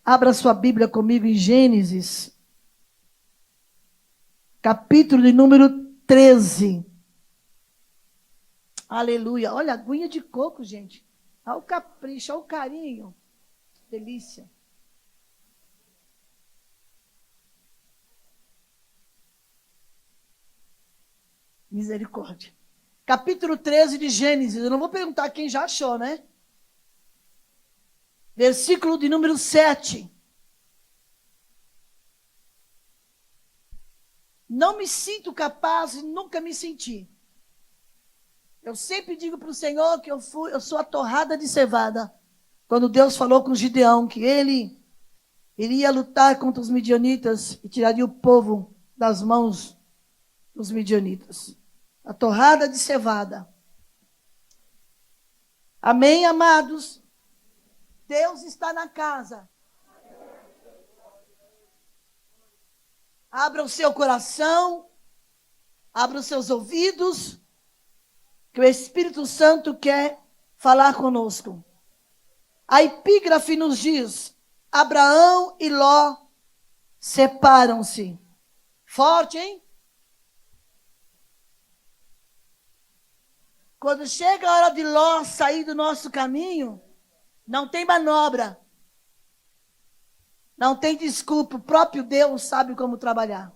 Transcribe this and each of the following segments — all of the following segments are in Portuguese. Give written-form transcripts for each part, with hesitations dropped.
Abra sua Bíblia comigo em Gênesis, capítulo de número 13. Aleluia. Olha a aguinha de coco, gente. Olha o capricho, olha o carinho. Delícia. Misericórdia. Capítulo 13 de Gênesis. Eu não vou perguntar quem já achou, né? Versículo de número 7. Não me sinto capaz e nunca me senti. Eu sempre digo para o Senhor que eu sou a torrada de cevada. Quando Deus falou com Gideão que ele iria lutar contra os midianitas e tiraria o povo das mãos dos midianitas. A torrada de cevada. Amém, amados? Deus está na casa. Abra o seu coração, abra os seus ouvidos, que o Espírito Santo quer falar conosco. A epígrafe nos diz: Abraão e Ló separam-se. Forte, hein? Quando chega a hora de Ló sair do nosso caminho, não tem manobra. Não tem desculpa. O próprio Deus sabe como trabalhar.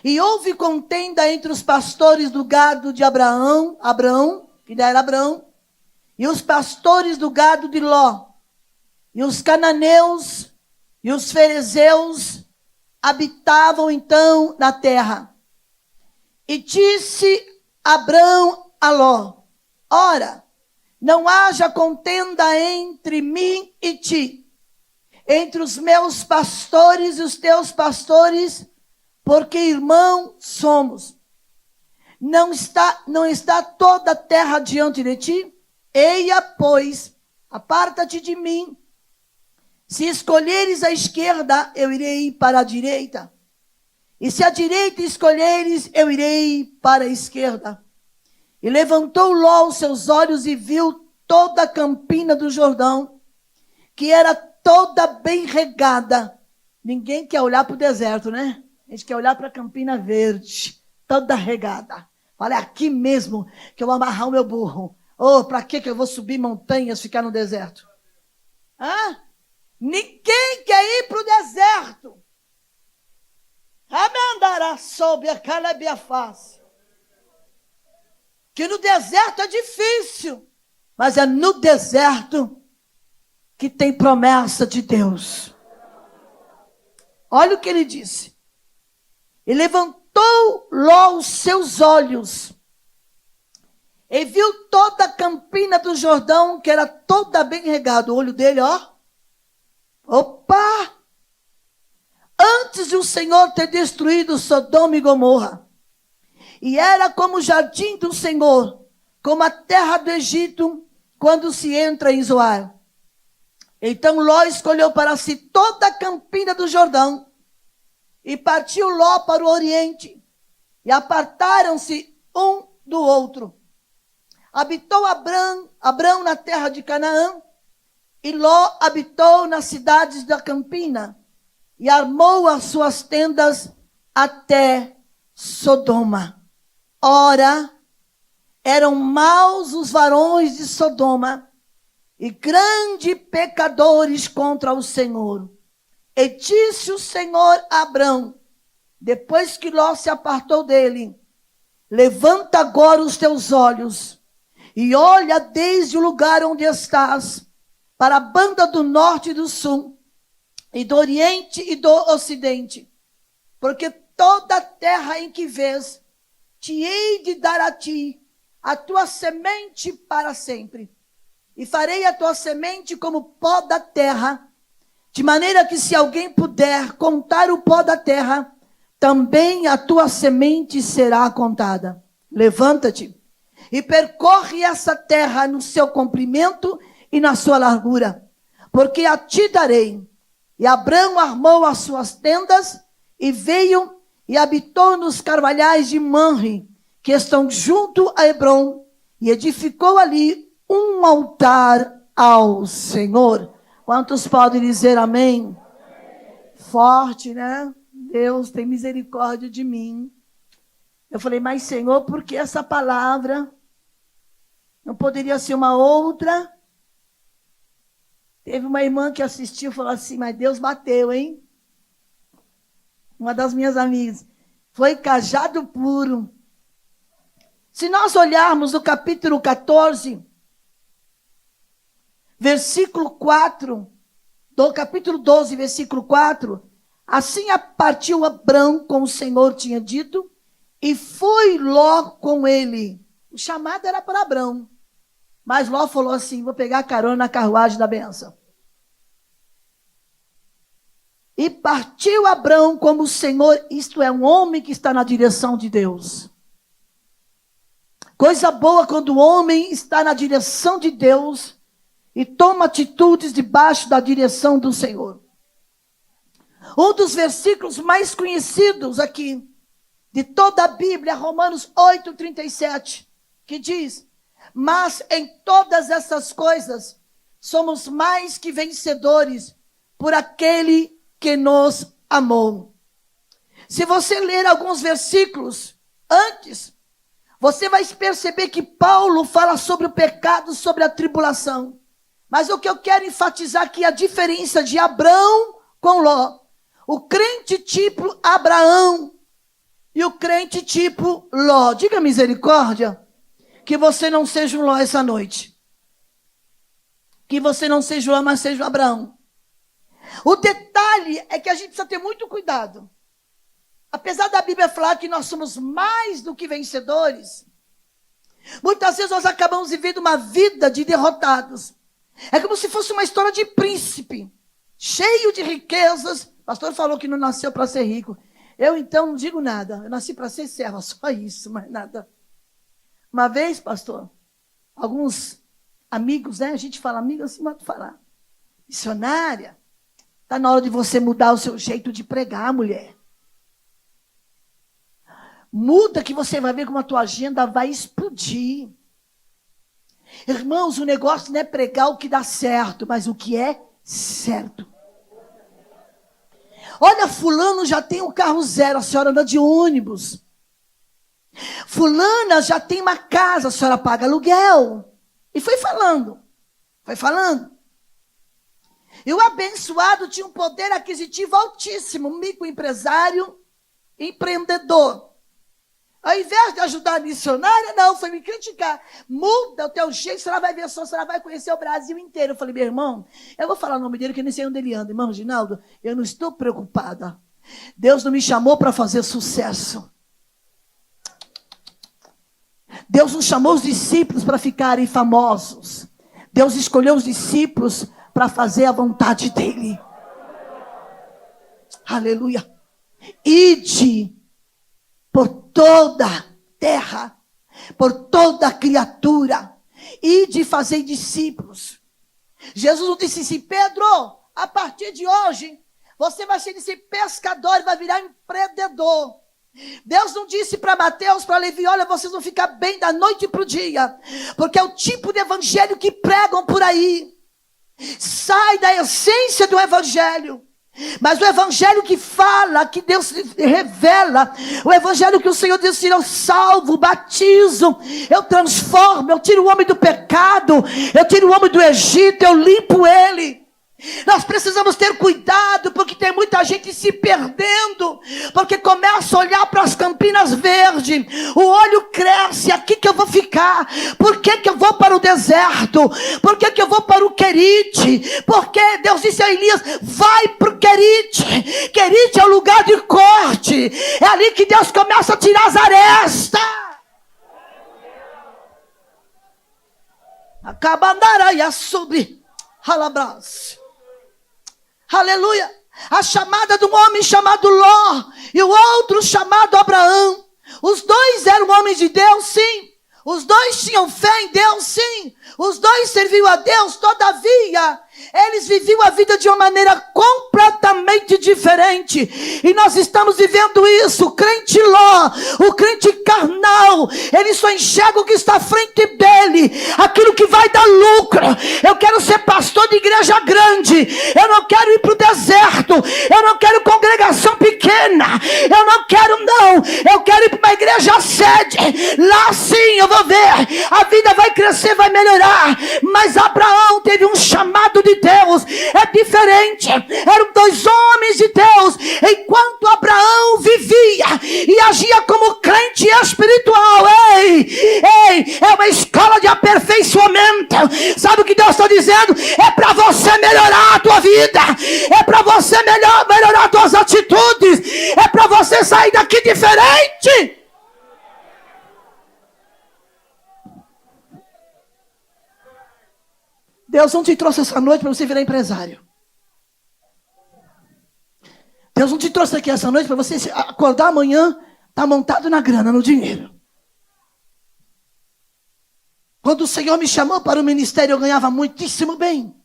E houve contenda entre os pastores do gado de Abraão, que ainda era Abraão, e os pastores do gado de Ló. E os cananeus e os ferezeus habitavam então na terra. E disse Abraão a Ló: ora, não haja contenda entre mim e ti, entre os meus pastores e os teus pastores, porque irmãos somos. Não está toda a terra diante de ti? Eia, pois, aparta-te de mim. Se escolheres a esquerda, eu irei para a direita. E se a direita escolheres, eu irei para a esquerda. E levantou Ló os seus olhos e viu toda a campina do Jordão, que era toda bem regada. Ninguém quer olhar para o deserto, né? A gente quer olhar para a campina verde, toda regada. Olha, aqui mesmo que eu vou amarrar o meu burro. Oh, para que eu vou subir montanhas, ficar no deserto? Hã? Ninguém quer ir para o deserto. Amandará sob a calabia face. Que no deserto é difícil, mas é no deserto que tem promessa de Deus. Olha o que ele disse. E levantou Ló os seus olhos e viu toda a campina do Jordão, que era toda bem regada. O olho dele, ó. Opa! Antes de o Senhor ter destruído Sodoma e Gomorra. E era como o jardim do Senhor, como a terra do Egito, quando se entra em Zoar. Então Ló escolheu para si toda a campina do Jordão, e partiu Ló para o oriente, e apartaram-se um do outro. Habitou Abrão na terra de Canaã, e Ló habitou nas cidades da campina, e armou as suas tendas até Sodoma. Ora, eram maus os varões de Sodoma, e grandes pecadores contra o Senhor. E disse o Senhor a Abrão, depois que Ló se apartou dele: levanta agora os teus olhos, e olha desde o lugar onde estás, para a banda do norte e do sul, e do oriente e do ocidente, porque toda a terra em que vês, te hei de dar a ti, a tua semente para sempre. E farei a tua semente como pó da terra, de maneira que se alguém puder contar o pó da terra, também a tua semente será contada. Levanta-te e percorre essa terra no seu comprimento e na sua largura, porque a ti darei. E Abrão armou as suas tendas e veio e habitou nos carvalhais de Manre, que estão junto a Hebrom, e edificou ali um altar ao Senhor. Quantos podem dizer amém? Forte, né? Deus tem misericórdia de mim. Eu falei, mas Senhor, por que essa palavra? Não poderia ser uma outra? Teve uma irmã que assistiu e falou assim, mas Deus bateu, hein? Uma das minhas amigas. Foi cajado puro. Se nós olharmos o capítulo 14, versículo 4, do capítulo 12, versículo 4, assim partiu Abrão, como o Senhor tinha dito, e foi Ló com ele. O chamado era para Abrão. Mas Ló falou assim, vou pegar carona na carruagem da bênção. E partiu Abrão como o Senhor, isto é, um homem que está na direção de Deus. Coisa boa quando o homem está na direção de Deus e toma atitudes debaixo da direção do Senhor. Um dos versículos mais conhecidos aqui, de toda a Bíblia, Romanos 8:37, que diz, mas em todas essas coisas somos mais que vencedores por aquele que nos amou. Se você ler alguns versículos antes, você vai perceber que Paulo fala sobre o pecado, sobre a tribulação. Mas o que eu quero enfatizar aqui é a diferença de Abrão com Ló. O crente tipo Abraão e o crente tipo Ló. Diga misericórdia, que você não seja um Ló essa noite. Que você não seja o Ló, mas seja o Abraão. O detalhe é que a gente precisa ter muito cuidado. Apesar da Bíblia falar que nós somos mais do que vencedores, muitas vezes nós acabamos vivendo uma vida de derrotados. É como se fosse uma história de príncipe, cheio de riquezas. O pastor falou que não nasceu para ser rico. Eu, então, não digo nada. Eu nasci para ser serva, só isso, mais nada. Uma vez, pastor, alguns amigos, né? A gente fala amigo assim, mas falar. Missionária, está na hora de você mudar o seu jeito de pregar, mulher. Muda que você vai ver como a tua agenda vai explodir. Irmãos, o negócio não é pregar o que dá certo, mas o que é certo. Olha, fulano já tem um carro zero, a senhora anda de ônibus. Fulana já tem uma casa, a senhora paga aluguel. E foi falando. E o abençoado tinha um poder aquisitivo altíssimo, um microempresário, empreendedor. Ao invés de ajudar a missionária, não, foi me criticar. Muda o teu jeito, a senhora vai ver só, a senhora vai conhecer o Brasil inteiro. Eu falei, meu irmão, eu vou falar o nome dele, que eu nem sei onde ele anda. Irmão Ginaldo, eu não estou preocupada. Deus não me chamou para fazer sucesso. Deus não chamou os discípulos para ficarem famosos. Deus escolheu os discípulos para fazer a vontade dele. Aleluia. Ide por toda a terra, por toda a criatura, ide fazer discípulos. Jesus não disse assim, Pedro, a partir de hoje, você vai ser esse pescador e vai virar empreendedor. Deus não disse para Mateus, para Levi, olha, vocês vão ficar bem da noite para o dia, porque é o tipo de evangelho que pregam por aí. Sai da essência do evangelho. Mas o evangelho que fala, que Deus revela, o evangelho que o Senhor diz assim, eu salvo, batizo, eu transformo, eu tiro o homem do pecado, eu tiro o homem do Egito, eu limpo ele. Nós precisamos ter cuidado, porque tem muita gente se perdendo, porque começa a olhar para as Campinas Verdes, o olho cresce, aqui que eu vou ficar, por que que eu vou para o deserto, por que que eu vou para o Querite, porque Deus disse a Elias, vai para o Querite, Querite é o lugar de corte, é ali que Deus começa a tirar as arestas. Acabandaraia sobre Halabras. Aleluia. A chamada de um homem chamado Ló e o outro chamado Abraão. Os dois eram homens de Deus, sim. Os dois tinham fé em Deus, sim. Os dois serviam a Deus, todavia, Eles viviam a vida de uma maneira completamente diferente. E nós estamos vivendo isso. O crente Ló, o crente carnal, ele só enxerga o que está à frente dele, aquilo que vai dar lucro. Eu quero ser pastor de igreja grande. Eu não quero ir para o deserto. Eu não quero congregação pequena. Eu não quero, não. Eu quero ir para uma igreja sede. Lá sim eu vou ver. A vida vai crescer, vai melhorar. Mas Abraão teve um chamado de Deus, é diferente. Eram dois homens de Deus. Enquanto Abraão vivia e agia como crente espiritual, é uma escola de aperfeiçoamento. Sabe o que Deus está dizendo? É para você melhorar a tua vida, é para você melhorar as tuas atitudes, é para você sair daqui diferente. Deus não te trouxe essa noite para você virar empresário. Deus não te trouxe aqui essa noite para você acordar amanhã, tá montado na grana, no dinheiro. Quando o Senhor me chamou para o ministério, eu ganhava muitíssimo bem.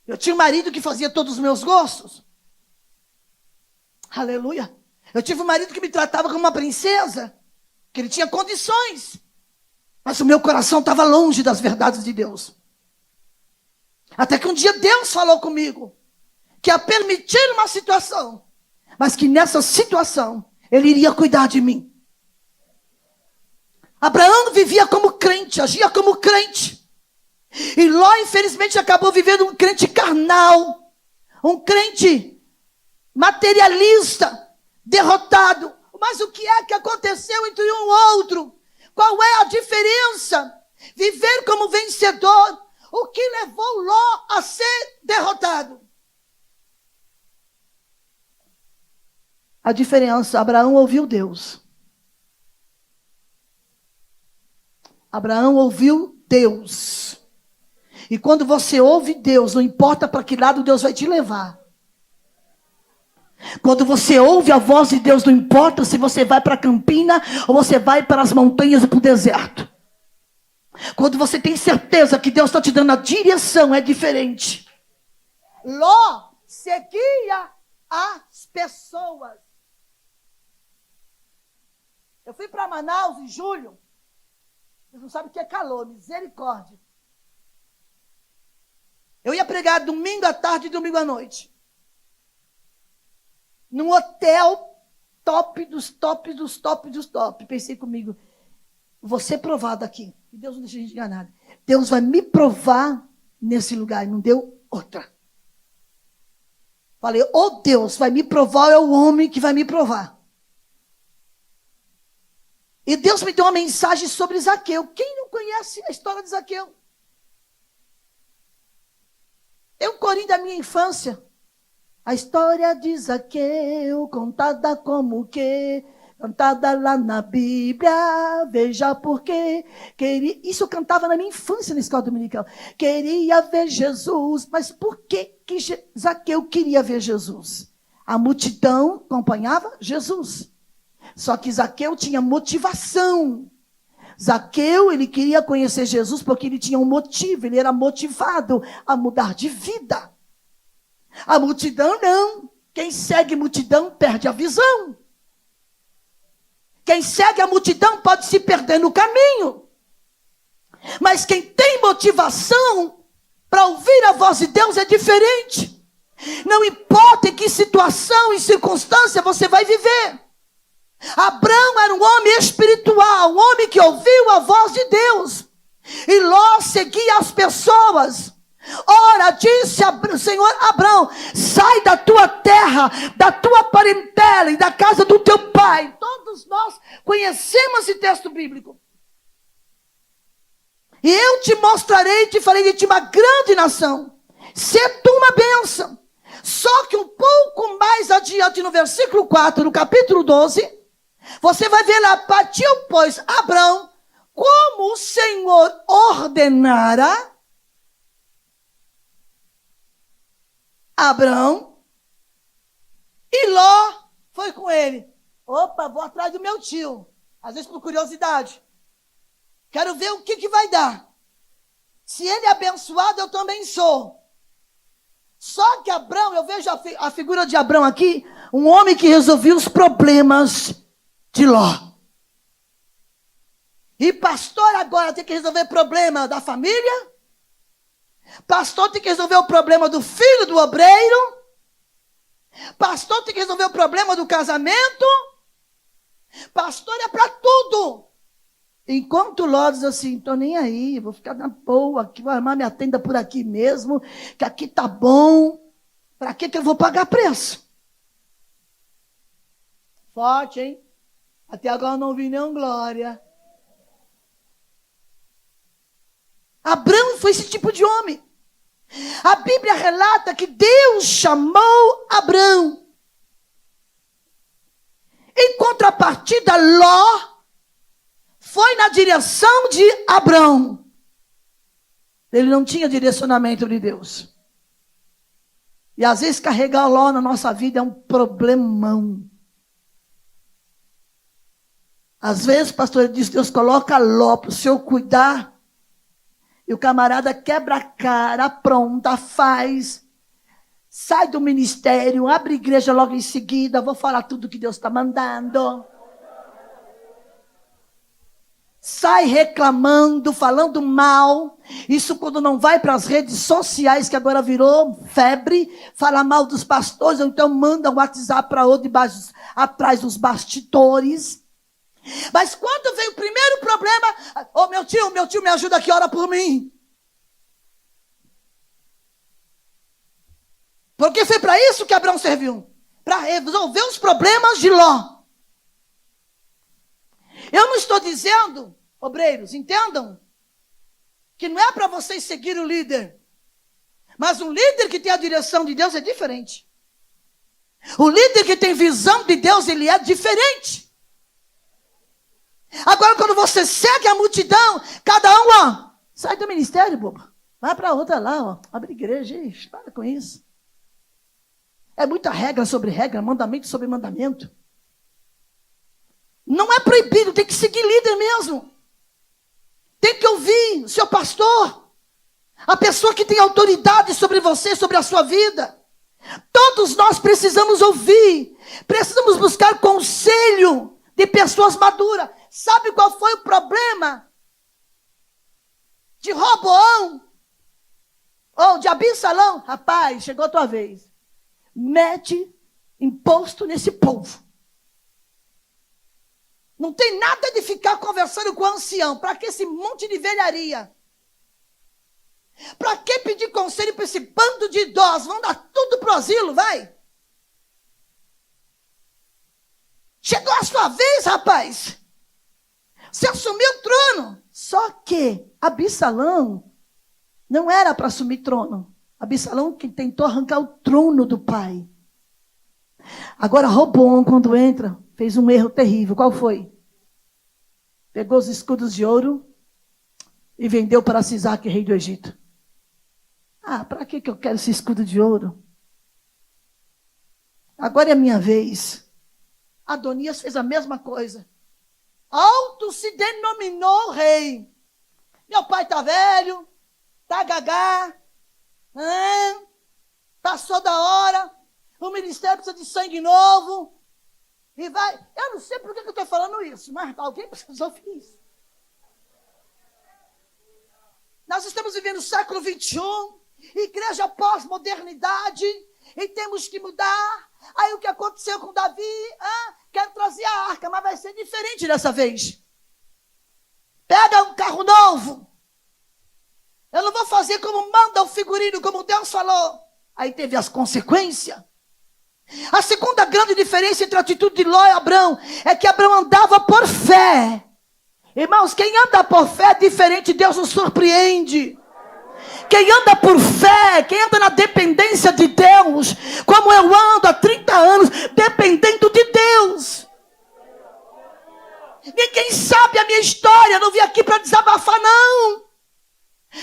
Eu tinha um marido que fazia todos os meus gostos. Aleluia. Eu tive um marido que me tratava como uma princesa, que ele tinha condições. Mas o meu coração estava longe das verdades de Deus. Até que um dia Deus falou comigo que ia permitir uma situação, mas que nessa situação Ele iria cuidar de mim. Abraão vivia como crente, agia como crente. E Ló, infelizmente, acabou vivendo um crente carnal, um crente materialista, derrotado. Mas o que é que aconteceu entre um e outro? Qual é a diferença? Viver como vencedor. O que levou Ló a ser derrotado? A diferença, Abraão ouviu Deus. Abraão ouviu Deus. E quando você ouve Deus, não importa para que lado Deus vai te levar. Quando você ouve a voz de Deus, não importa se você vai para a campina ou você vai para as montanhas ou para o deserto. Quando você tem certeza que Deus está te dando a direção, é diferente. Ló seguia as pessoas. Eu fui para Manaus em julho. Vocês não sabem o que é calor, misericórdia. Eu ia pregar domingo à tarde e domingo à noite. Num hotel top dos top dos top dos top. Pensei comigo, vou ser provado aqui. E Deus não deixa a gente enganar. Deus vai me provar nesse lugar. E não deu outra. Falei, Deus vai me provar, é o homem que vai me provar. E Deus me deu uma mensagem sobre Zaqueu. Quem não conhece a história de Zaqueu? É um corinho da minha infância. A história de Zaqueu, contada como que... Cantada lá na Bíblia, veja porque queria... Isso eu cantava na minha infância na escola dominical. Queria ver Jesus. Mas por que Zaqueu queria ver Jesus? A multidão acompanhava Jesus. Só que Zaqueu tinha motivação. Zaqueu, ele queria conhecer Jesus porque ele tinha um motivo. Ele era motivado a mudar de vida. A multidão não. Quem segue multidão perde a visão. Quem segue a multidão pode se perder no caminho. Mas quem tem motivação para ouvir a voz de Deus é diferente. Não importa em que situação e circunstância você vai viver. Abraão era um homem espiritual, um homem que ouviu a voz de Deus. E Ló seguia as pessoas. Ora, disse o Senhor Abraão, sai da tua terra, da tua parentela e da casa do teu pai. Todos nós conhecemos esse texto bíblico. E eu te mostrarei e te farei de ti uma grande nação. Sê tu uma bênção. Só que um pouco mais adiante, no versículo 4, no capítulo 12, você vai ver lá, partiu, pois, Abraão, como o Senhor ordenara Abraão, e Ló foi com ele. Opa, vou atrás do meu tio. Às vezes por curiosidade. Quero ver o que vai dar. Se ele é abençoado, eu também sou. Só que Abrão, eu vejo a figura de Abrão aqui, um homem que resolvia os problemas de Ló. E pastor agora tem que resolver o problema da família. Pastor tem que resolver o problema do filho do obreiro. Pastor tem que resolver o problema do casamento. Pastor é para tudo. Enquanto Ló diz assim, estou nem aí, vou ficar na boa, aqui, vou armar minha tenda por aqui mesmo, que aqui tá bom. Para que eu vou pagar preço? Forte, hein? Até agora eu não vi nenhum glória. Abrão foi esse tipo de homem. A Bíblia relata que Deus chamou Abrão. Em contrapartida, Ló foi na direção de Abrão. Ele não tinha direcionamento de Deus. E às vezes carregar Ló na nossa vida é um problemão. Às vezes, pastor, diz, Deus coloca Ló para o senhor cuidar. E o camarada quebra a cara, apronta, faz. Sai do ministério, abre igreja logo em seguida. Vou falar tudo que Deus está mandando. Sai reclamando, falando mal. Isso quando não vai para as redes sociais, que agora virou febre. Fala mal dos pastores, ou então manda um WhatsApp para outro debaixo, atrás dos bastidores. Mas quando vem o primeiro problema, ô meu tio me ajuda aqui, ora por mim. Porque foi para isso que Abrão serviu. Para resolver os problemas de Ló. Eu não estou dizendo, obreiros, entendam, que não é para vocês seguir o líder. Mas um líder que tem a direção de Deus é diferente. O líder que tem visão de Deus, ele é diferente. Agora, quando você segue a multidão, cada um, ó, sai do ministério, bobo. Vai para outra lá, ó. Abre igreja, ixi, para com isso. É muita regra sobre regra, mandamento sobre mandamento. Não é proibido, tem que seguir líder mesmo. Tem que ouvir o seu pastor. A pessoa que tem autoridade sobre você, sobre a sua vida. Todos nós precisamos ouvir. Precisamos buscar conselho de pessoas maduras. Sabe qual foi o problema de Roboão? Ou de Absalão? Rapaz, chegou a tua vez. Mete imposto nesse povo. Não tem nada de ficar conversando com o ancião. Para que esse monte de velharia? Para que pedir conselho para esse bando de idosos? Vão dar tudo para o asilo, vai. Chegou a sua vez, rapaz. Você assumiu o trono. Só que Absalão não era para assumir trono. Absalão que tentou arrancar o trono do pai. Agora Roboão, quando entra, fez um erro terrível. Qual foi? Pegou os escudos de ouro e vendeu para Sisaque, rei do Egito. Ah, para que eu quero esse escudo de ouro? Agora é a minha vez. Adonias fez a mesma coisa. Auto se denominou rei. Meu pai está velho, está gagá, passou da hora, o ministério precisa de sangue novo. E vai, eu não sei por que eu estou falando isso, mas alguém precisa ouvir isso. Nós estamos vivendo o século 21, igreja pós-modernidade, e temos que mudar. Aí o que aconteceu com Davi? Quero trazer a arca, mas vai ser diferente dessa vez. Pega um carro novo. Eu não vou fazer como manda o figurino, como Deus falou. Aí teve as consequências. A segunda grande diferença entre a atitude de Ló e Abrão é que Abrão andava por fé. Irmãos, quem anda por fé é diferente, Deus nos surpreende. Quem anda por fé, quem anda na dependência de Deus, como eu ando há 30 anos, dependendo de Deus. Ninguém sabe a minha história, eu não vim aqui para desabafar, não.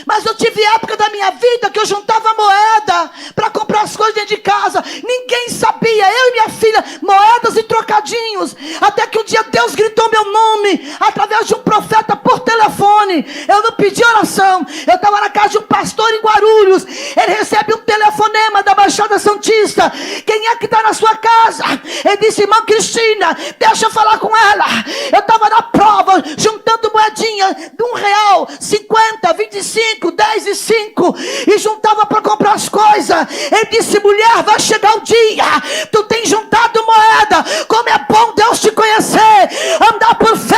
Mas eu tive época da minha vida que eu juntava moeda para comprar as coisas dentro de casa. Ninguém sabia, eu e minha filha, moedas e trocadinhos. Até que um dia Deus gritou meu nome através de um profeta por telefone. Eu não pedi oração. Eu estava na casa de um pastor em Guarulhos. Ele recebe um telefonema da Baixada Santista. Quem é que está na sua casa? Ele disse, irmã Cristina, deixa eu falar com ela. Eu estava na prova, juntando moedinha de R$1, 50, 25, 10 e 5. E juntava para comprar as coisas. Ele disse, mulher, vai chegar o dia. Tu tem juntado moeda. Como é bom Deus te conhecer. Andar por fé.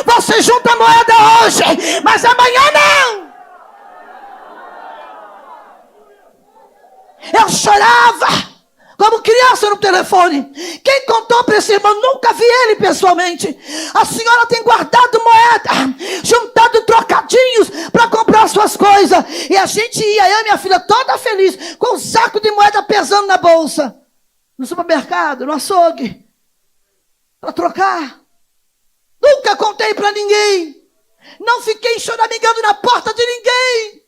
Você junta moeda hoje, mas amanhã não. Eu chorava como criança no telefone. Quem contou para esse irmão? Nunca vi ele pessoalmente. A senhora tem guardado moeda, juntado trocadinhos para comprar suas coisas. E a gente ia, eu e minha filha, toda feliz, com um saco de moeda pesando na bolsa. No supermercado, no açougue, para trocar. Nunca contei para ninguém. Não fiquei choramingando na porta de ninguém.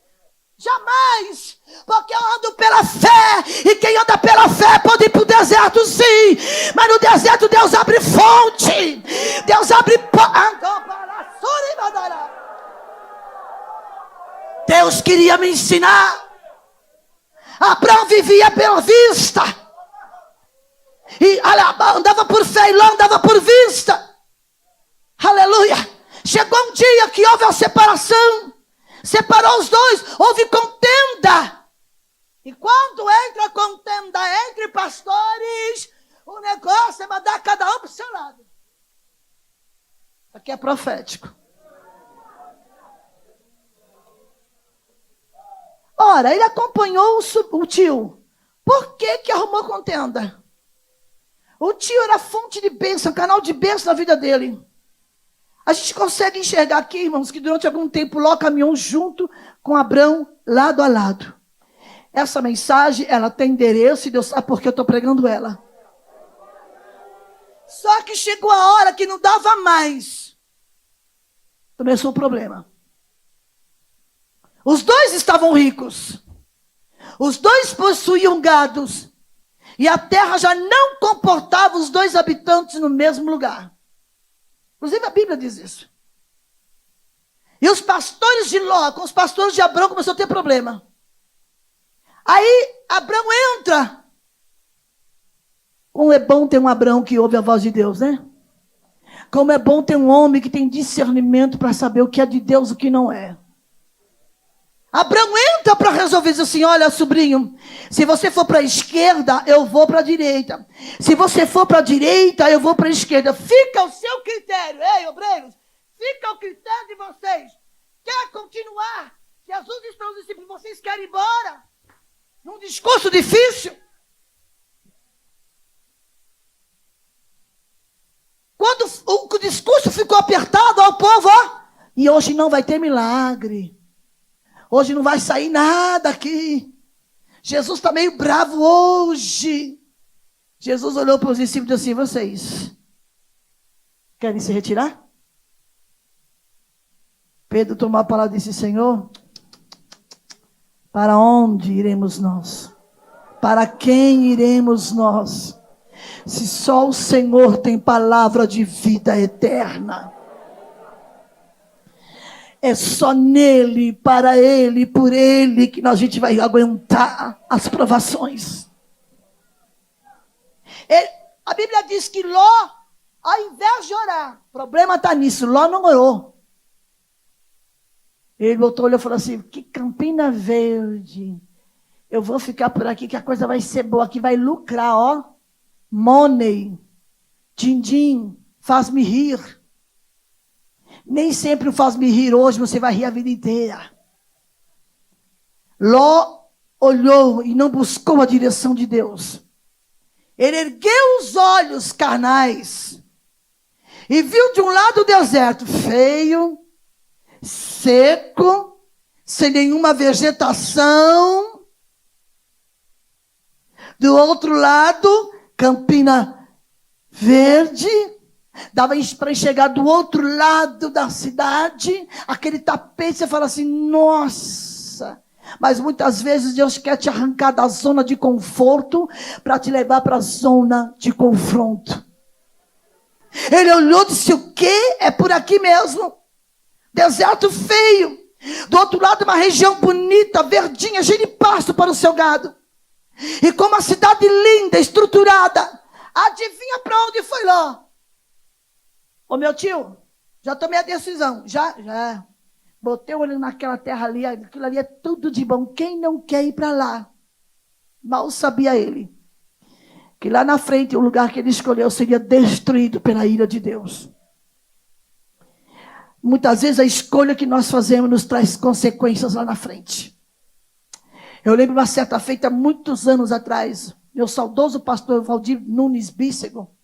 Jamais. Porque eu ando pela fé. E quem anda pela fé pode ir para o deserto, sim. Mas no deserto Deus abre fonte. Deus abre Deus queria me ensinar. Abraão vivia pela vista. E andava por fé e lá andava por vista. Aleluia. Chegou um dia que houve a separação. Separou os dois. Houve contenda. E quando entra contenda entre pastores, o negócio é mandar cada um para o seu lado. Aqui é profético. Ora, ele acompanhou o tio. Por que arrumou contenda? O tio era fonte de bênção, canal de bênção na vida dele. A gente consegue enxergar aqui, irmãos, que durante algum tempo Ló caminhou junto com Abrão, lado a lado. Essa mensagem, ela tem endereço e Deus sabe por que eu estou pregando ela. Só que chegou a hora que não dava mais. Começou o problema. Os dois estavam ricos. Os dois possuíam gados. E a terra já não comportava os dois habitantes no mesmo lugar. Inclusive a Bíblia diz isso. E os pastores de Ló com os pastores de Abrão começou a ter problema. Aí Abrão entra. Como é bom ter um Abrão que ouve a voz de Deus, né? Como é bom ter um homem que tem discernimento para saber o que é de Deus e o que não é. Abrão entra para resolver, diz assim, olha, sobrinho, se você for para a esquerda, eu vou para a direita. Se você for para a direita, eu vou para a esquerda. Fica o seu critério. Ei, obreiros, fica o critério de vocês. Quer continuar? Jesus diz para os discípulos, vocês querem ir embora? Num discurso difícil? Quando o discurso ficou apertado ao povo, ó, e hoje não vai ter milagre. Hoje não vai sair nada aqui. Jesus está meio bravo hoje. Jesus olhou para os discípulos e disse assim, vocês querem se retirar? Pedro tomou a palavra e disse, Senhor, para onde iremos nós? Para quem iremos nós? Se só o Senhor tem palavra de vida eterna. É só nele, para ele, por ele que a gente vai aguentar as provações. A Bíblia diz que Ló, ao invés de orar, o problema está nisso, Ló não orou. Ele voltou, olhou e falou assim, que Campina Verde, eu vou ficar por aqui que a coisa vai ser boa, aqui vai lucrar, ó. Money, din-din, faz-me rir. Nem sempre o faz-me rir hoje, você vai rir a vida inteira. Ló olhou e não buscou a direção de Deus. Ele ergueu os olhos carnais e viu de um lado o deserto feio, seco, sem nenhuma vegetação. Do outro lado, Campina Verde. Dava para enxergar do outro lado da cidade, aquele tapete, você fala assim, nossa. Mas muitas vezes Deus quer te arrancar da zona de conforto para te levar para a zona de confronto. Ele olhou e disse, o quê? É por aqui mesmo. Deserto feio. Do outro lado, uma região bonita, verdinha, cheia de pasto para o seu gado. E como a cidade linda, estruturada, adivinha para onde foi Ló? Ô meu tio, já tomei a decisão. Já. Botei o olho naquela terra ali, aquilo ali é tudo de bom. Quem não quer ir para lá? Mal sabia ele que lá na frente o lugar que ele escolheu seria destruído pela ira de Deus. Muitas vezes a escolha que nós fazemos nos traz consequências lá na frente. Eu lembro uma certa feita, muitos anos atrás, meu saudoso pastor Valdir Nunes Bícego,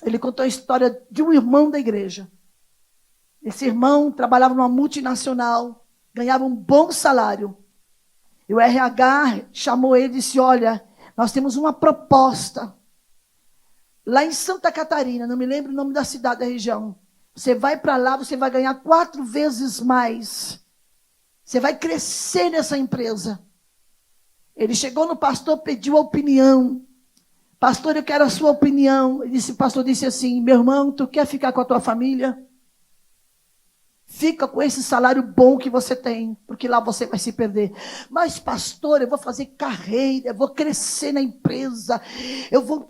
ele contou a história de um irmão da igreja. Esse irmão trabalhava numa multinacional, ganhava um bom salário. E o RH chamou ele e disse, olha, nós temos uma proposta. Lá em Santa Catarina, não me lembro o nome da cidade da região. Você vai para lá, você vai ganhar 4 vezes mais. Você vai crescer nessa empresa. Ele chegou no pastor, pediu a opinião. Pastor, eu quero a sua opinião. O pastor disse assim, meu irmão, tu quer ficar com a tua família? Fica com esse salário bom que você tem, porque lá você vai se perder. Mas, pastor, eu vou fazer carreira, eu vou crescer na empresa, eu vou,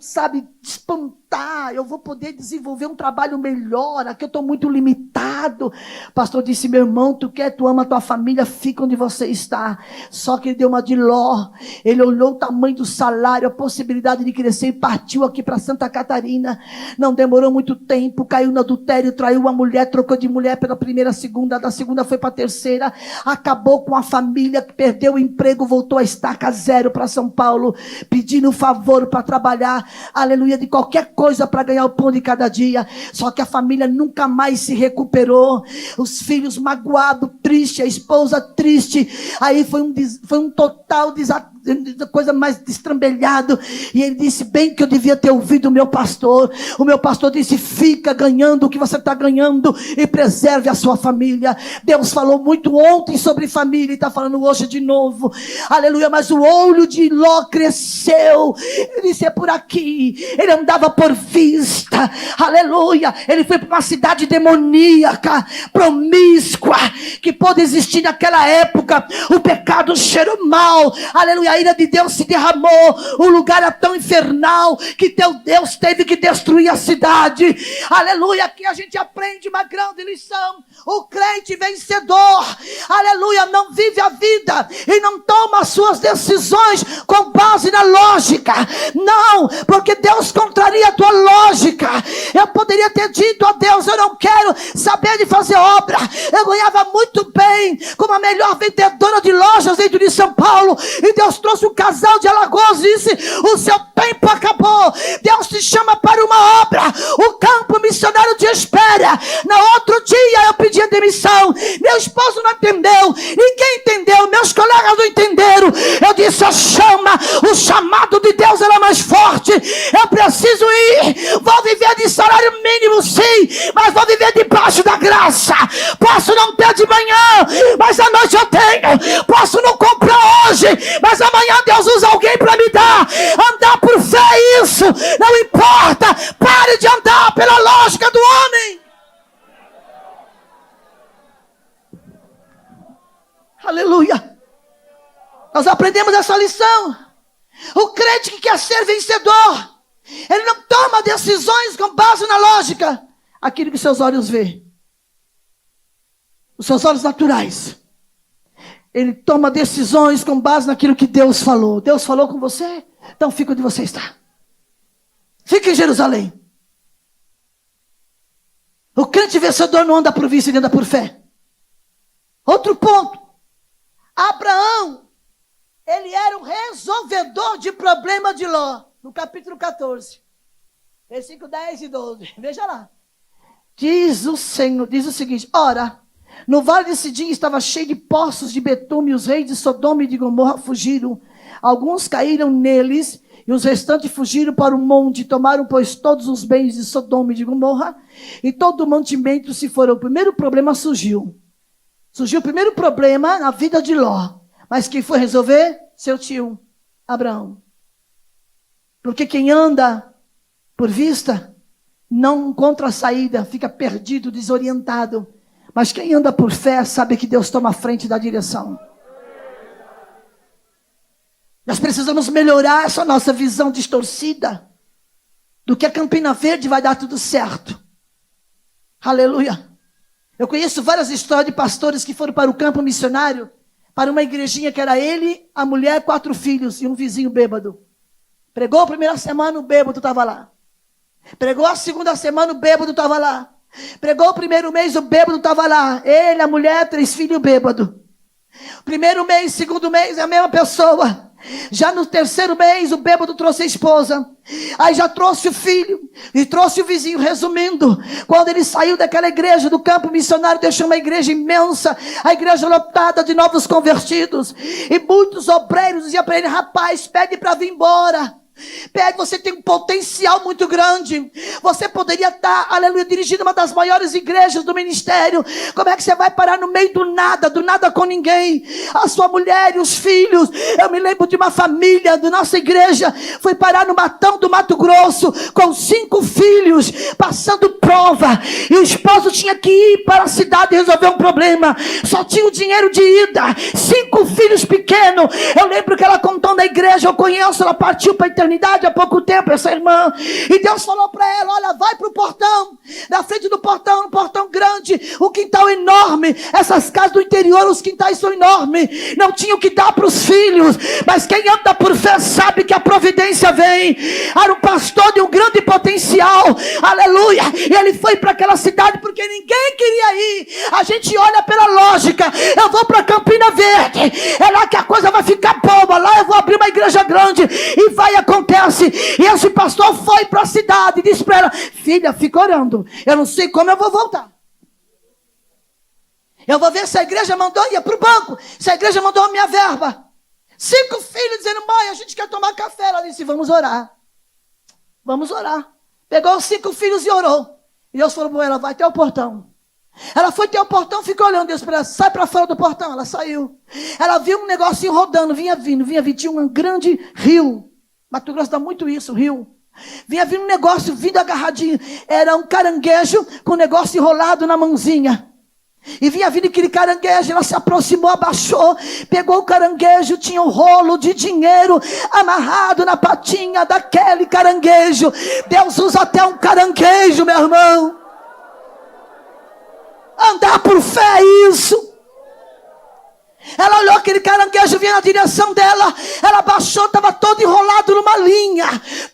despontar, eu vou poder desenvolver um trabalho melhor, aqui eu estou muito limitado. O pastor disse, meu irmão, tu ama a tua família, fica onde você está. Só que ele deu uma de Ló, ele olhou o tamanho do salário, a possibilidade de crescer e partiu aqui para Santa Catarina. Não demorou muito tempo, caiu no adultério, traiu uma mulher, trocou de mulher pela primeira, segunda, da segunda foi para a terceira, acabou com a família, perdeu o emprego, voltou a estaca zero para São Paulo, pedindo favor para trabalhar, aleluia, de qualquer coisa para ganhar o pão de cada dia. Só que a família nunca mais se recuperou, os filhos magoados, triste, a esposa triste. Aí foi um total coisa mais destrambelhado. E ele disse, bem que eu devia ter ouvido o meu pastor disse, fica ganhando o que você está ganhando e preserve a sua família. Deus falou muito ontem sobre família e está falando hoje de novo, aleluia. Mas o olho de Ló cresceu, ele disse, é por aqui. Ele andava por vista, aleluia. Ele foi para uma cidade demoníaca, promíscua, que pôde existir naquela época. O pecado cheirou mal, aleluia. A ira de Deus se derramou, o lugar era tão infernal que teu Deus teve que destruir a cidade, aleluia. Aqui a gente aprende uma grande lição. O crente vencedor, aleluia, não vive a vida e não toma as suas decisões com base na lógica, não, porque Deus contraria a tua lógica. Eu poderia ter dito a Deus, eu não quero saber de fazer obra. Eu ganhava muito bem como a melhor vendedora de lojas dentro de São Paulo, e Deus trouxe um casal de Alagoas e disse, o seu tempo acabou, Deus te chama para uma obra, o campo missionário te espera. No outro dia eu pedi a demissão, meu esposo não entendeu, ninguém entendeu, meus colegas não entenderam. Eu disse, a chama, o chamado de Deus era mais forte, eu preciso ir, vou viver de salário mínimo sim, mas vou viver debaixo da graça. Posso não ter de manhã, mas à noite eu tenho. Posso não comprar hoje, mas amanhã Deus usa alguém para me dar. Andar por fé é isso, não importa. Pare de andar pela lógica do homem. Aleluia. Nós aprendemos essa lição. O crente que quer ser vencedor, ele não toma decisões com base na lógica, aquilo que seus olhos veem, os seus olhos naturais. Ele toma decisões com base naquilo que Deus falou. Deus falou com você? Então fica onde você está. Fica em Jerusalém. O crente vencedor não anda por vista, ele anda por fé. Outro ponto. Abraão, ele era o resolvedor de problema de Ló. No capítulo 14. Versículo 10 e 12. Veja lá. Diz o Senhor, diz o seguinte, ora, no vale de Sidim estava cheio de poços de betume, e os reis de Sodoma e de Gomorra fugiram. Alguns caíram neles, e os restantes fugiram para o monte, tomaram, pois, todos os bens de Sodoma e de Gomorra, e todo o mantimento se foram. O primeiro problema surgiu. Surgiu o primeiro problema na vida de Ló. Mas quem foi resolver? Seu tio, Abraão. Porque quem anda por vista, não encontra a saída, fica perdido, desorientado. Mas quem anda por fé sabe que Deus toma a frente da direção. Nós precisamos melhorar essa nossa visão distorcida do que a Campina Verde vai dar tudo certo. Aleluia. Eu conheço várias histórias de pastores que foram para o campo missionário, para uma igrejinha que era ele, a mulher, 4 filhos e um vizinho bêbado. Pregou a primeira semana, o bêbado estava lá. Pregou a segunda semana, o bêbado estava lá. Pregou o primeiro mês, o bêbado estava lá. Ele, a mulher, 3 filhos, bêbado. Primeiro mês, segundo mês, é a mesma pessoa. Já no terceiro mês, o bêbado trouxe a esposa. Aí já trouxe o filho e trouxe o vizinho. Resumindo, quando ele saiu daquela igreja, do campo missionário, deixou uma igreja imensa, a igreja lotada de novos convertidos. E muitos obreiros diziam para ele: rapaz, pede para vir embora. Pede, você tem um potencial muito grande. Você poderia estar, aleluia, dirigindo uma das maiores igrejas do ministério. Como é que você vai parar no meio do nada com ninguém? A sua mulher e os filhos. Eu me lembro de uma família da nossa igreja, foi parar no Matão do Mato Grosso, com 5 filhos, passando prova. E o esposo tinha que ir para a cidade resolver um problema. Só tinha o dinheiro de ida. 5 filhos pequenos. Eu lembro que ela contou na igreja, eu conheço, ela partiu para a eternidade há pouco tempo, essa irmã, e Deus falou para ela: olha, vai para o portão, na frente do portão, um portão grande, um quintal enorme. Essas casas do interior, os quintais são enormes, não tinham que dar para os filhos, mas quem anda por fé sabe que a providência vem. Era um pastor de um grande potencial, aleluia, e ele foi para aquela cidade porque ninguém queria ir. A gente olha pela lógica: eu vou para Campina Verde, é lá que a coisa vai ficar boa, lá eu vou abrir uma igreja grande, e vai acontecer. E esse pastor foi para a cidade e disse para ela: filha, fica orando, eu não sei como eu vou voltar. Eu vou ver se a igreja mandou, ia para o banco, se a igreja mandou a minha verba. 5 filhos dizendo: mãe, a gente quer tomar café. Ela disse: vamos orar. Vamos orar. Pegou os 5 filhos e orou. E Deus falou para ela: vai até o portão. Ela foi até o portão, ficou olhando. Deus para ela: sai para fora do portão. Ela saiu. Ela viu um negocinho rodando, vinha vindo. Tinha um grande rio. Mato Grosso dá muito isso, rio. Vinha vindo um negócio, vindo agarradinho. Era um caranguejo com um negócio enrolado na mãozinha. E vinha vindo aquele caranguejo. Ela se aproximou, abaixou, pegou o caranguejo, tinha um rolo de dinheiro amarrado na patinha daquele caranguejo. Deus usa até um caranguejo, meu irmão. Andar por fé é isso. Ela olhou, aquele caranguejo vinha na direção dela. Ela baixou, estava todo enrolado numa linha,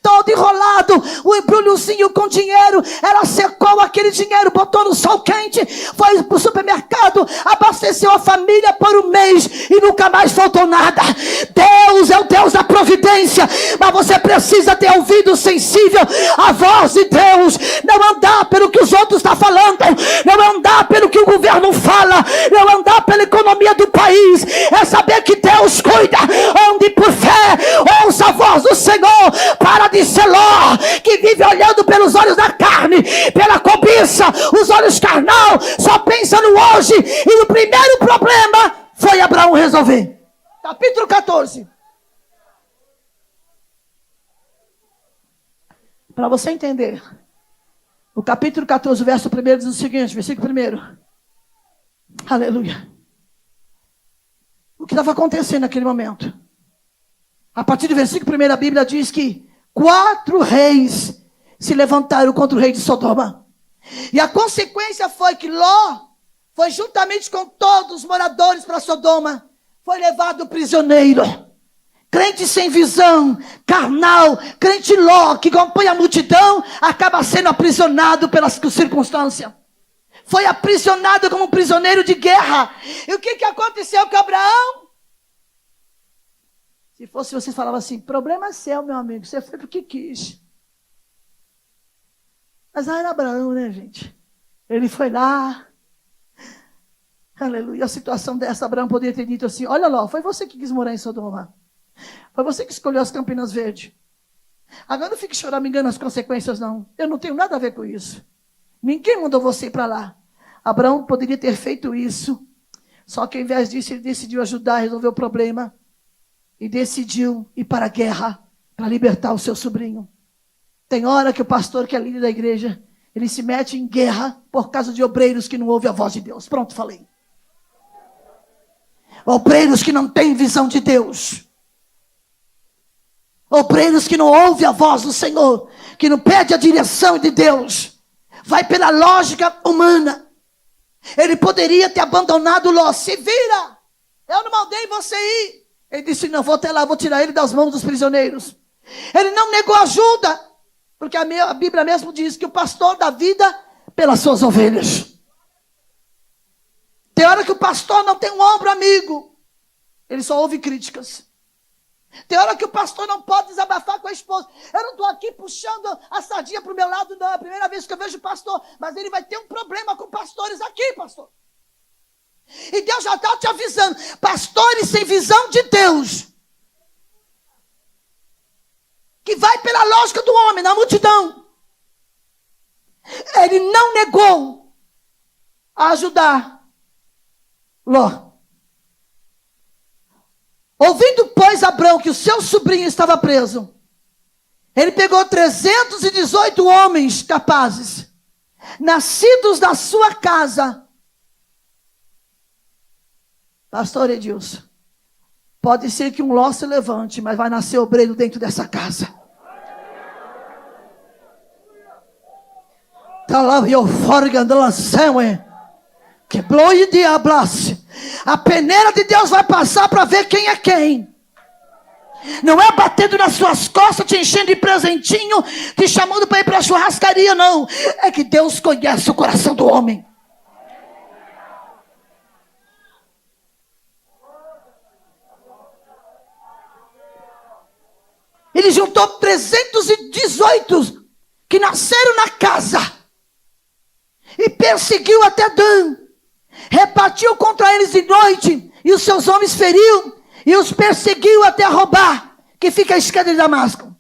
todo enrolado, o embrulhozinho com dinheiro. Ela secou aquele dinheiro, botou no sol quente, foi para o supermercado, abasteceu a família por um mês e nunca mais faltou nada. Deus é o Deus da providência, mas você precisa ter ouvido sensível à voz de Deus. Não andar pelo que os outros estão falando, não andar pelo que o governo fala, não andar pela economia do país. É saber que Deus cuida. Ande por fé, ouça a voz do Senhor. Para de ser Ló, que vive olhando pelos olhos da carne, pela cobiça, os olhos carnal, só pensa no hoje. E o primeiro problema foi Abraão resolver. Capítulo 14. Para você entender, o capítulo 14, verso 1 diz o seguinte, versículo 1. Aleluia. O que estava acontecendo naquele momento? A partir do versículo 1, a Bíblia diz que 4 reis se levantaram contra o rei de Sodoma. E a consequência foi que Ló foi juntamente com todos os moradores para Sodoma. Foi levado prisioneiro. Crente sem visão, carnal, crente Ló, que acompanha a multidão, acaba sendo aprisionado pelas circunstâncias. Foi aprisionado como um prisioneiro de guerra. E o que aconteceu com Abraão? Se fosse você, falava assim: problema é seu, meu amigo, você foi porque quis. Mas era Abraão, né, gente? Ele foi lá. Aleluia. A situação dessa, Abraão poderia ter dito assim: olha lá, foi você que quis morar em Sodoma. Foi você que escolheu as Campinas Verdes. Agora não fique choramingando as consequências, não. Eu não tenho nada a ver com isso. Ninguém mandou você ir para lá. Abraão poderia ter feito isso. Só que ao invés disso, ele decidiu ajudar a resolver o problema. E decidiu ir para a guerra para libertar o seu sobrinho. Tem hora que o pastor, que é líder da igreja, ele se mete em guerra por causa de obreiros que não ouvem a voz de Deus. Pronto, falei. Obreiros que não têm visão de Deus. Obreiros que não ouvem a voz do Senhor, que não pedem a direção de Deus, vai pela lógica humana. Ele poderia ter abandonado Ló. Se vira, eu não mandei você ir. Ele disse, não, vou até lá, vou tirar ele das mãos dos prisioneiros. Ele não negou ajuda, porque a Bíblia mesmo diz que o pastor dá vida pelas suas ovelhas. Tem hora que o pastor não tem um ombro amigo, ele só ouve críticas. Tem hora que o pastor não pode desabafar com a esposa. Eu não estou aqui puxando a sardinha para o meu lado, não. É a primeira vez que eu vejo o pastor. Mas ele vai ter um problema com pastores aqui, pastor. E Deus já está te avisando. Pastores sem visão de Deus, que vai pela lógica do homem, na multidão. Ele não negou a ajudar Ló. Ouvindo, pois, Abrão que o seu sobrinho estava preso, ele pegou 318 homens capazes, nascidos da sua casa. Pastor Edilson, pode ser que um Ló se levante, mas vai nascer obreiro dentro dessa casa. Tá lá, eu forga da lanção, hein? Que bloie diablas. A peneira de Deus vai passar para ver quem é quem. Não é batendo nas suas costas, te enchendo de presentinho, te chamando para ir para a churrascaria, não. É que Deus conhece o coração do homem. Ele juntou 318 que nasceram na casa e perseguiu até Dan. Repartiu contra eles de noite, e os seus homens feriu, e os perseguiu até roubar, que fica à esquerda de Damasco.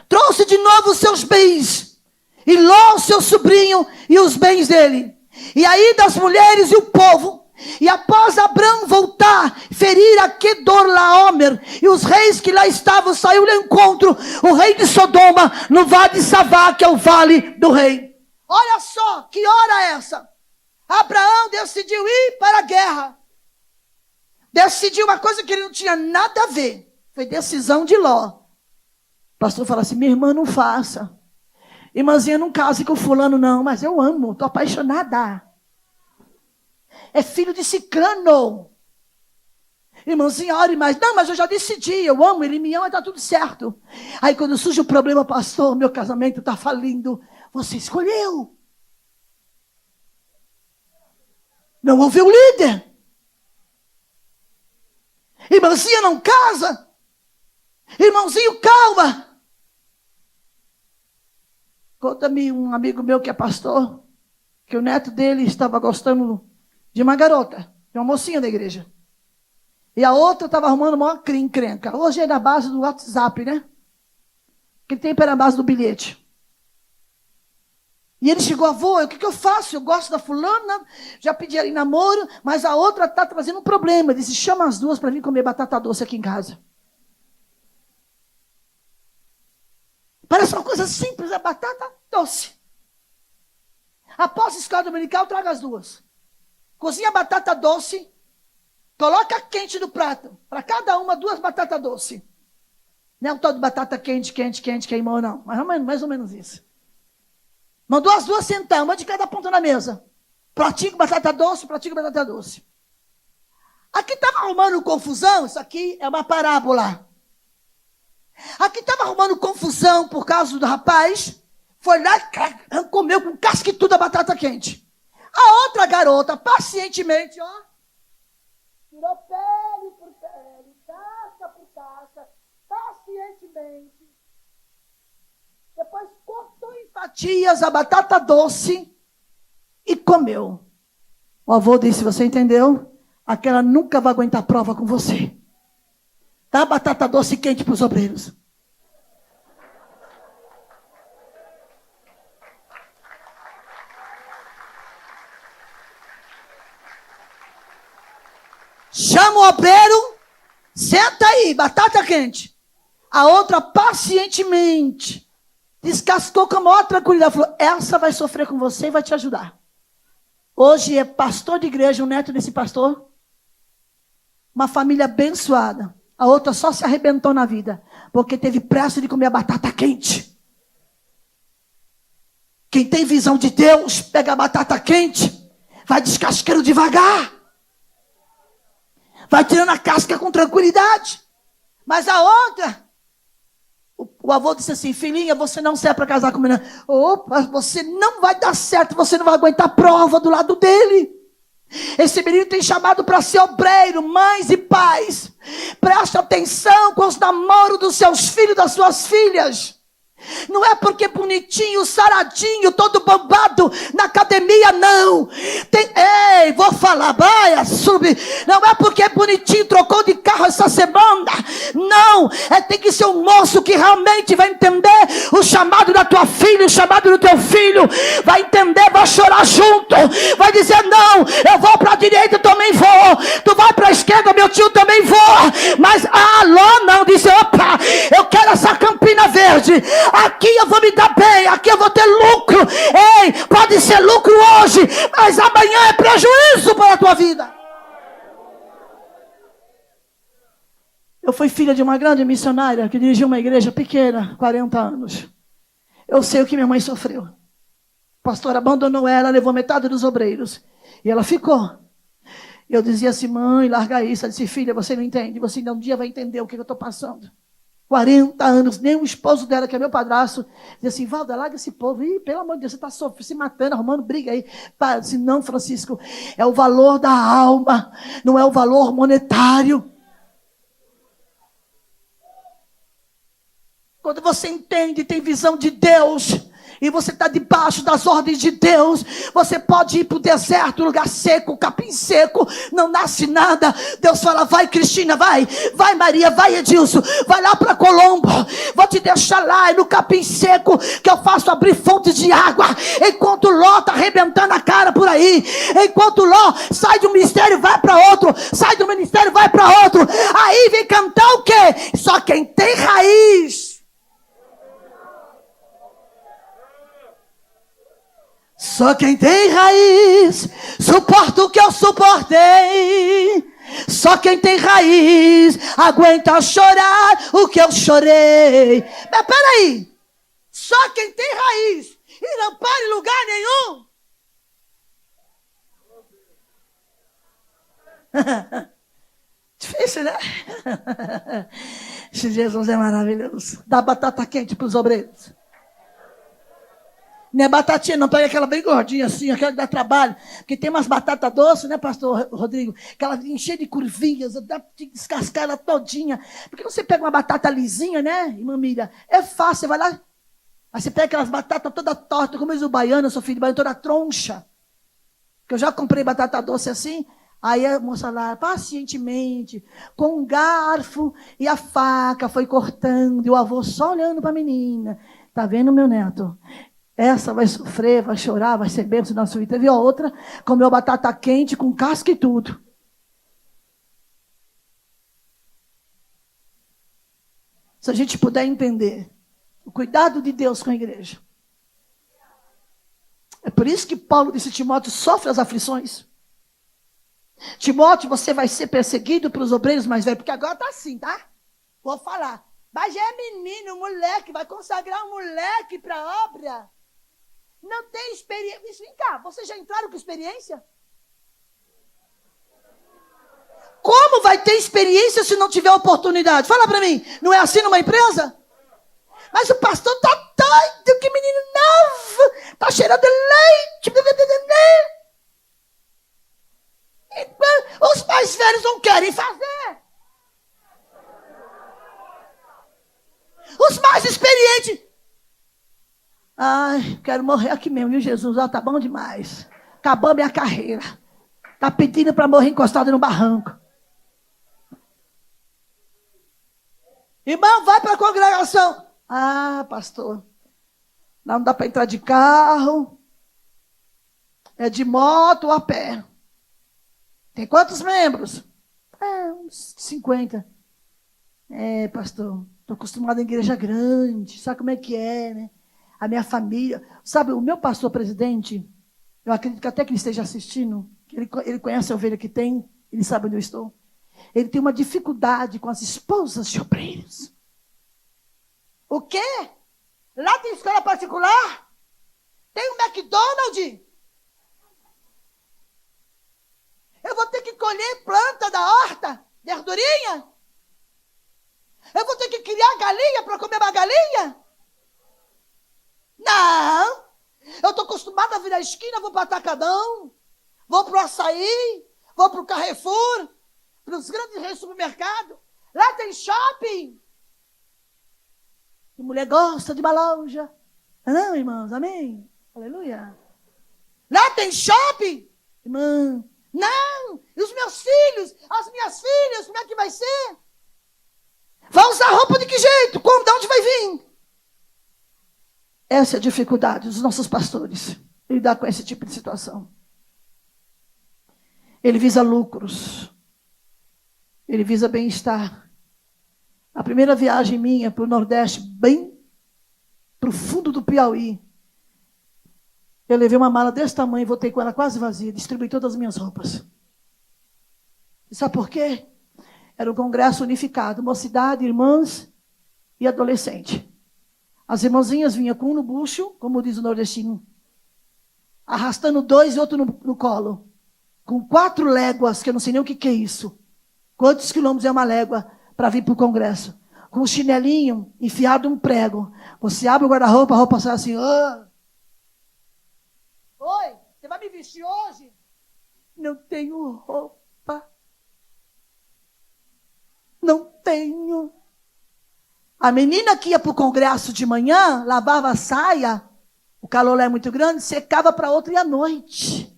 Trouxe de novo os seus bens, e Ló, seu sobrinho, e os bens dele. E aí das mulheres e o povo, e após Abrão voltar, ferir a Quedorlaomer, e os reis que lá estavam, saiu ao encontro, o rei de Sodoma, no vale de Savá, que é o vale do rei. Olha só, que hora é essa? Abraão decidiu ir para a guerra. Decidiu uma coisa que ele não tinha nada a ver. Foi decisão de Ló. O pastor fala assim, minha irmã, não faça. Irmãzinha, não case com fulano, não. Mas eu amo, estou apaixonada. É filho de Cicrano. Irmãzinha, ore mais. Não, mas eu já decidi, eu amo, ele me ama, está tudo certo. Aí quando surge o problema, pastor, meu casamento está falindo. Você escolheu. Não ouviu o líder. Irmãzinha, não casa. Irmãozinho, calma. Conta-me um amigo meu que é pastor, que o neto dele estava gostando de uma garota, de uma mocinha da igreja. E a outra estava arrumando uma encrenca. Hoje é na base do WhatsApp, né? Que tem para a base do bilhete. E ele chegou, avô, o que eu faço? Eu gosto da fulana, já pedi ela em namoro, mas a outra está trazendo um problema. Ele disse, chama as duas para vir comer batata doce aqui em casa. Parece uma coisa simples, é batata doce. Após a escola dominical, traga as duas. Cozinha a batata doce, coloca quente no prato. Para cada uma, 2 batatas doces. Não é um tal de batata quente, queimou, não. Mais ou menos isso. Mandou as duas sentar, uma de cada ponta na mesa. Pratinho com batata doce, pratinho com batata doce. Aqui estava arrumando confusão, isso aqui é uma parábola. Aqui estava arrumando confusão por causa do rapaz, foi lá e comeu com casca e tudo a batata quente. A outra garota, pacientemente, ó, tirou pele por pele, casca por casca, pacientemente. Depois cortou em fatias a batata doce e comeu. O avô disse, você entendeu? Aquela nunca vai aguentar prova com você. Dá batata doce quente para os obreiros. Chama o obreiro, senta aí, batata quente. A outra pacientemente descascou com a maior tranquilidade. Falou, essa vai sofrer com você e vai te ajudar. Hoje é pastor de igreja, um neto desse pastor. Uma família abençoada. A outra só se arrebentou na vida. Porque teve pressa de comer a batata quente. Quem tem visão de Deus, pega a batata quente, vai descascando devagar. Vai tirando a casca com tranquilidade. Mas a outra, o avô disse assim: filhinha, você não serve para casar com o menino. Opa, você não vai dar certo, você não vai aguentar a prova do lado dele. Esse menino tem chamado para ser obreiro, mães e pais. Preste atenção com os namoros dos seus filhos, das suas filhas. Não é porque bonitinho, saradinho, todo bombado na academia, não. Ei, vou falar, vai, sub. Não é porque bonitinho, trocou de carro essa semana. Não, tem que ser um moço que realmente vai entender o chamado da tua filha, o chamado do teu filho. Vai entender, vai chorar junto. Vai dizer: não, eu vou para a direita, eu também vou. Tu vai para a esquerda, meu tio também vou. Mas, alô, não, diz: opa, eu quero essa Campina Verde. Aqui eu vou me dar bem, aqui eu vou ter lucro. Ei, pode ser lucro hoje, mas amanhã é prejuízo para a tua vida. Eu fui filha de uma grande missionária que dirigiu uma igreja pequena, 40 anos. Eu sei o que minha mãe sofreu. O pastor abandonou ela, levou metade dos obreiros. E ela ficou. Eu dizia assim: mãe, larga isso. Ela disse: filha, você não entende. Você ainda um dia vai entender o que eu estou passando. 40 anos, nem o esposo dela, que é meu padrasto, dizia assim: Valda, larga esse povo. Ih, pelo amor de Deus, você está se matando, arrumando briga aí. Para, disse: não, Francisco, é o valor da alma, não é o valor monetário. Quando você entende, tem visão de Deus, e você está debaixo das ordens de Deus, você pode ir para o deserto, lugar seco, capim seco, não nasce nada. Deus fala: vai, Cristina, vai Maria, vai, Edilson, vai lá para Colombo, vou te deixar lá no capim seco, que eu faço abrir fontes de água, enquanto Ló está arrebentando a cara por aí, enquanto Ló sai de um ministério, vai para outro, sai do ministério, vai para outro, aí vem cantar o quê? Só quem tem raiz. Só quem tem raiz suporta o que eu suportei. Só quem tem raiz aguenta chorar o que eu chorei. Mas peraí, só quem tem raiz e não para em lugar nenhum. Difícil, né? Esse Jesus é maravilhoso. Dá batata quente para os obreiros. Não é batatinha, não. Pega aquela bem gordinha assim, aquela que dá trabalho. Porque tem umas batatas doces, né, pastor Rodrigo? Aquela cheia de curvinhas, dá para descascar ela todinha. Porque você pega uma batata lisinha, né, irmã Miriam? É fácil, você vai lá. Aí você pega aquelas batatas toda torta, como diz o baiano, eu sou filho de baiano, toda troncha. Que eu já comprei batata doce assim. Aí a moça lá, pacientemente, com um garfo e a faca, foi cortando. E o avô só olhando para a menina. Tá vendo, meu neto? Essa vai sofrer, vai chorar, vai ser bênção na sua vida. Teve a outra, comeu batata quente com casca e tudo. Se a gente puder entender o cuidado de Deus com a igreja. É por isso que Paulo disse: Timóteo, sofre as aflições. Timóteo, você vai ser perseguido pelos obreiros mais velhos, porque agora está assim, tá? Vou falar. Mas já é menino, moleque, vai consagrar um moleque para a obra. Não tem experiência. Vem cá, vocês já entraram com experiência? Como vai ter experiência se não tiver oportunidade? Fala para mim, não é assim numa empresa? Mas o pastor está doido, que menino novo, está cheirando de leite. Os mais velhos não querem fazer. Os mais experientes: ai, quero morrer aqui mesmo, viu, Jesus? Tá bom demais. Acabou minha carreira. Tá pedindo para morrer encostado no barranco. Irmão, vai para a congregação. Ah, pastor, lá não dá para entrar de carro. É de moto ou a pé. Tem quantos membros? Uns 50. É, pastor, estou acostumado em igreja grande. Sabe como é que é, né? A minha família. Sabe, o meu pastor presidente, eu acredito que até que ele esteja assistindo, ele conhece a ovelha que tem, ele sabe onde eu estou. Ele tem uma dificuldade com as esposas de obreiros. O quê? Lá tem escola particular? Tem um McDonald's? Eu vou ter que colher planta da horta, verdurinha? Eu vou ter que criar galinha para comer uma galinha? Não. Eu estou acostumada a vir à esquina, vou para o Atacadão, vou para o Açaí, vou para o Carrefour, para os grandes redes de supermercado. Lá tem shopping. E mulher gosta de uma loja. Não, irmãos, amém? Aleluia. Lá tem shopping. Irmã, não. E os meus filhos, as minhas filhas, como é que vai ser? Vai usar roupa de que jeito? Como? De onde vai vir? Essa é a dificuldade dos nossos pastores. Lidar com esse tipo de situação. Ele visa lucros. Ele visa bem-estar. A primeira viagem minha para o Nordeste, bem para o fundo do Piauí, eu levei uma mala desse tamanho, voltei com ela quase vazia, distribuí todas as minhas roupas. E sabe por quê? Era um congresso unificado, mocidade, irmãs e adolescente. As irmãzinhas vinham com um no bucho, como diz o nordestino, arrastando 2 e outro no colo, com 4 léguas, que eu não sei nem o que é isso. Quantos quilômetros é uma légua para vir para o congresso? Com um chinelinho enfiado um prego. Você abre o guarda-roupa, a roupa sai assim. Oh. Oi, você vai me vestir hoje? Não tenho roupa. Não tenho. A menina que ia para o congresso de manhã, lavava a saia, o calor lá é muito grande, secava para outra e à noite.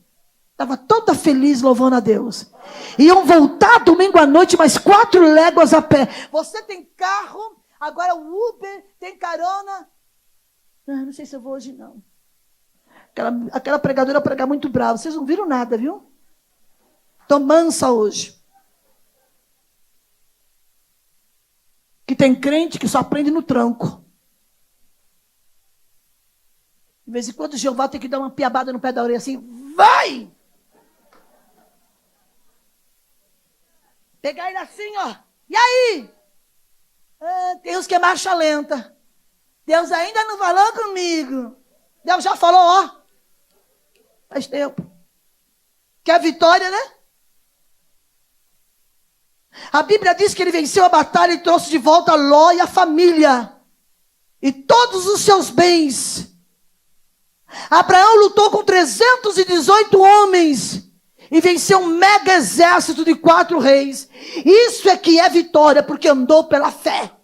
Estava toda feliz louvando a Deus. Iam voltar domingo à noite, mais 4 léguas a pé. Você tem carro, agora o Uber, tem carona. Não sei se eu vou hoje não. Aquela pregadora prega muito brava. Vocês não viram nada, viu? Tô mansa hoje. Que tem crente que só aprende no tranco. De vez em quando Jeová tem que dar uma piabada no pé da orelha assim. Vai! Pegar ele assim, ó. E aí? Tem uns que é marcha lenta. Deus ainda não falou comigo. Deus já falou, ó. Faz tempo. Quer vitória, né? A Bíblia diz que ele venceu a batalha e trouxe de volta Ló e a família. E todos os seus bens. Abraão lutou com 318 homens. E venceu um mega exército de 4 reis. Isso é que é vitória, porque andou pela fé.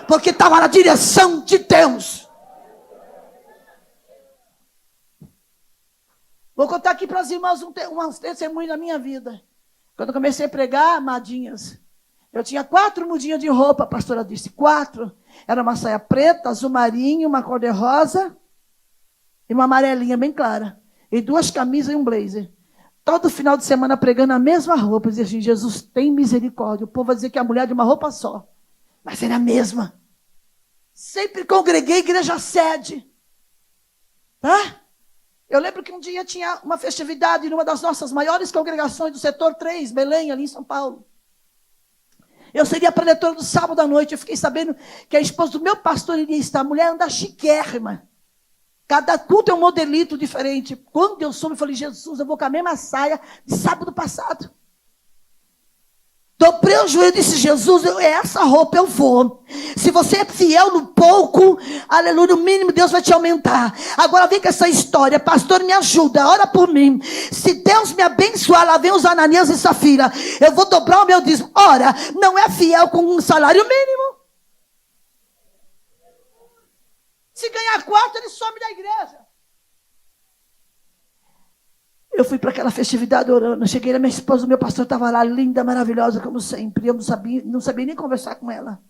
Porque estava na direção de Deus. Vou contar aqui para as irmãs um testemunho da minha vida. Quando eu comecei a pregar, amadinhas, eu tinha 4 mudinhas de roupa, a pastora disse. 4. Era uma saia preta, azul marinho, uma cor-de-rosa e uma amarelinha bem clara. E 2 camisas e um blazer. Todo final de semana pregando a mesma roupa. Eu dizia assim, Jesus, tem misericórdia. O povo vai dizer que a mulher é de uma roupa só. Mas era a mesma. Sempre congreguei igreja sede. Tá? Eu lembro que um dia tinha uma festividade numa das nossas maiores congregações do setor 3, Belém, ali em São Paulo. Eu seria preletora do sábado à noite. Eu fiquei sabendo que a esposa do meu pastor iria estar. A mulher anda chiquérrima. Cada culto é um modelito diferente. Quando eu soube, eu falei, Jesus, eu vou com a mesma saia de sábado passado. Dobrei o joelho e disse, Jesus, essa roupa eu vou. Se você é fiel no pouco, aleluia, no mínimo Deus vai te aumentar. Agora vem com essa história, pastor, me ajuda, ora por mim. Se Deus me abençoar, lá vem os Ananias e Safira, eu vou dobrar o meu dízimo. Ora, não é fiel com um salário mínimo? Se ganhar 4, ele some da igreja. Eu fui para aquela festividade orando. Cheguei, minha esposa, o meu pastor estava lá, linda, maravilhosa, como sempre. Eu não sabia nem conversar com ela.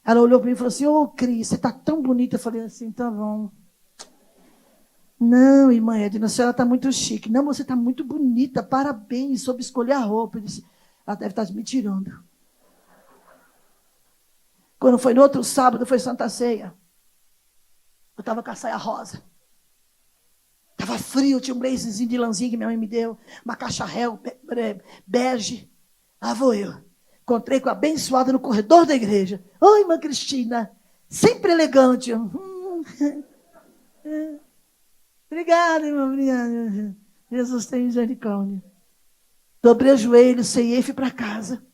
Ela olhou para mim e falou assim, ô Cris, você está tão bonita. Eu falei assim, tá bom. Não, irmã Edna, a senhora está muito chique. Não, você está muito bonita, parabéns, soube escolher a roupa. Eu disse, ela deve estar me tirando. Quando foi no outro sábado, foi Santa Ceia. Eu estava com a saia rosa. Estava frio, tinha um blazerzinho de lãzinha que minha mãe me deu. Uma caixa réu, bege. Lá vou eu. Encontrei com a abençoada no corredor da igreja. Oi, irmã Cristina. Sempre elegante. Obrigada, irmão, obrigada. Jesus tem misericórdia. Dobrei o joelho, ceiei e fui para casa.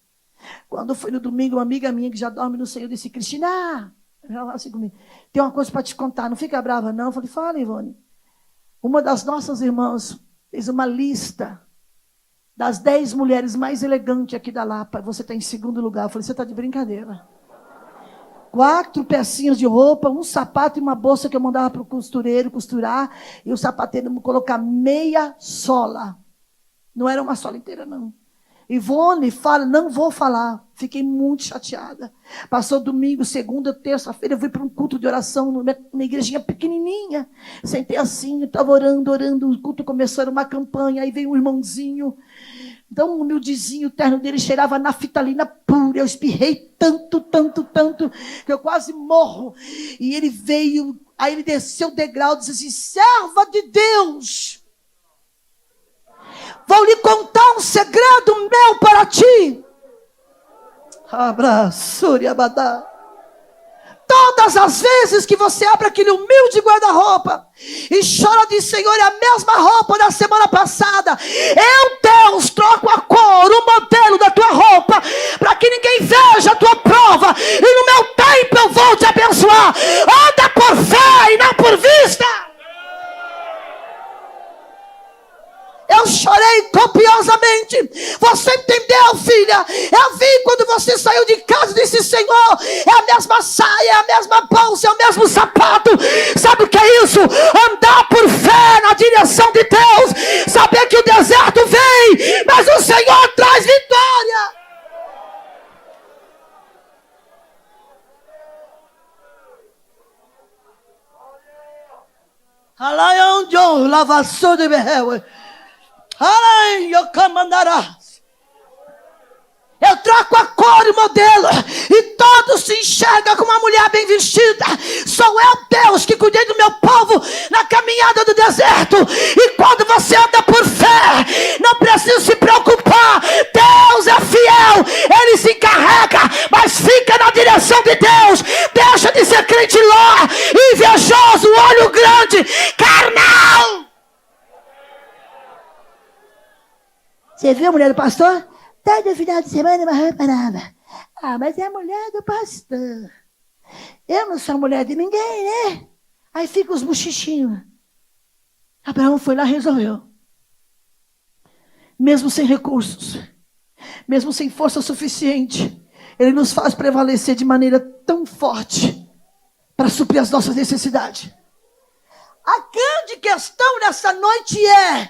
Quando foi no domingo, uma amiga minha que já dorme no Senhor disse: Cristina, ela assim comigo, tem uma coisa para te contar, não fica brava não. Eu falei: fala, Ivone. Uma das nossas irmãs fez uma lista das 10 mulheres mais elegantes aqui da Lapa. Você está em segundo lugar. Eu falei: você está de brincadeira. 4 pecinhas de roupa, um sapato e uma bolsa que eu mandava para o costureiro costurar, e o sapateiro me colocar meia sola. Não era uma sola inteira, não. Ivone fala: não vou falar. Fiquei muito chateada. Passou domingo, segunda, terça-feira, eu fui para um culto de oração numa igrejinha pequenininha. Sentei assim, estava orando. O culto começou, era uma campanha. Aí veio um irmãozinho, então, humildezinho, o terno dele cheirava naftalina pura. Eu espirrei tanto, que eu quase morro. E ele veio, aí ele desceu o degrau e disse assim: serva de Deus, vou lhe contar um segredo meu para ti. Abraço, abadá. Todas as vezes que você abre aquele humilde guarda-roupa e chora de Senhor, é a mesma roupa da semana passada. Eu, Deus, troco a cor, o modelo da tua roupa, para que ninguém veja a tua prova. E no meu tempo eu vou te abençoar. Anda por fé e não por vista. Eu chorei copiosamente. Você entendeu, filha? Eu vi quando você saiu de casa e disse: Senhor, é a mesma saia, é a mesma bolsa, é o mesmo sapato. Sabe o que é isso? Andar por fé na direção de Deus. Saber que o deserto vem, mas o Senhor traz vitória. Alaião John, lavação de berreua. Eu troco a cor e modelo, e todos se enxergam como uma mulher bem vestida. Sou eu, Deus, que cuidei do meu povo na caminhada do deserto. E quando você anda por fé, não precisa se preocupar. Deus é fiel, Ele se encarrega, mas fica na direção de Deus. Deixa de ser crente lá, invejoso, olho grande, carnal. Você viu a mulher do pastor? Todo final de semana uma roupa nova. Ah, mas é a mulher do pastor. Eu não sou mulher de ninguém, né? Aí fica os bochichinhos. Abraão foi lá e resolveu. Mesmo sem recursos, mesmo sem força suficiente, Ele nos faz prevalecer de maneira tão forte para suprir as nossas necessidades. A grande questão nessa noite é: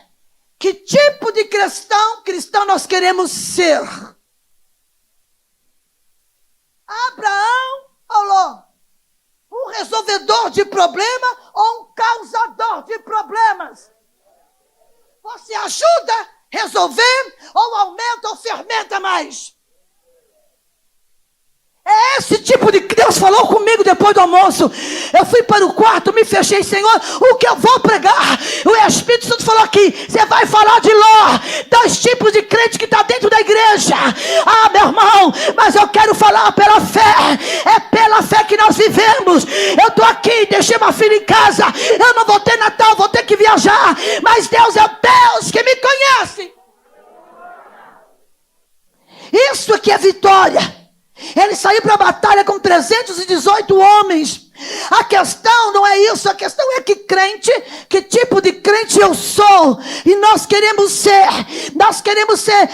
que tipo de cristão nós queremos ser? Abraão ou Ló? Um resolvedor de problema ou um causador de problemas? Você ajuda a resolver ou aumenta ou fermenta mais? É esse tipo de... Deus falou comigo depois do almoço. Eu fui para o quarto, me fechei: Senhor, o que eu vou pregar? O Espírito Santo falou aqui: você vai falar de Ló, 2 tipos de crente que está dentro da igreja. Ah, meu irmão, mas eu quero falar pela fé. É pela fé que nós vivemos. Eu estou aqui, deixei uma filha em casa, eu não vou ter Natal, vou ter que viajar, mas Deus é o Deus que me conhece. Isso aqui é vitória. Ele saiu para a batalha com 318 homens. A questão não é isso. A questão é que crente, que tipo de crente eu sou. E nós queremos ser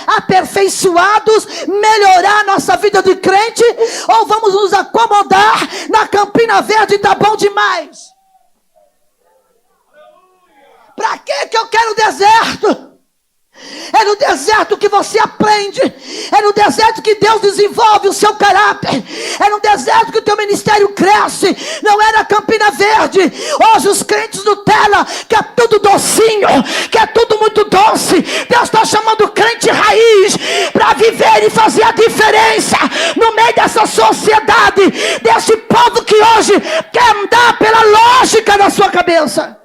aperfeiçoados, melhorar nossa vida de crente, ou vamos nos acomodar na Campina Verde, tá bom demais? Para que eu quero deserto? É no deserto que você aprende. É no deserto que Deus desenvolve o seu caráter. É no deserto que o teu ministério cresce. Não é na Campina Verde. Hoje os crentes Nutella, que é tudo docinho, que é tudo muito doce. Deus está chamando o crente raiz para viver e fazer a diferença no meio dessa sociedade, desse povo que hoje quer andar pela lógica da sua cabeça.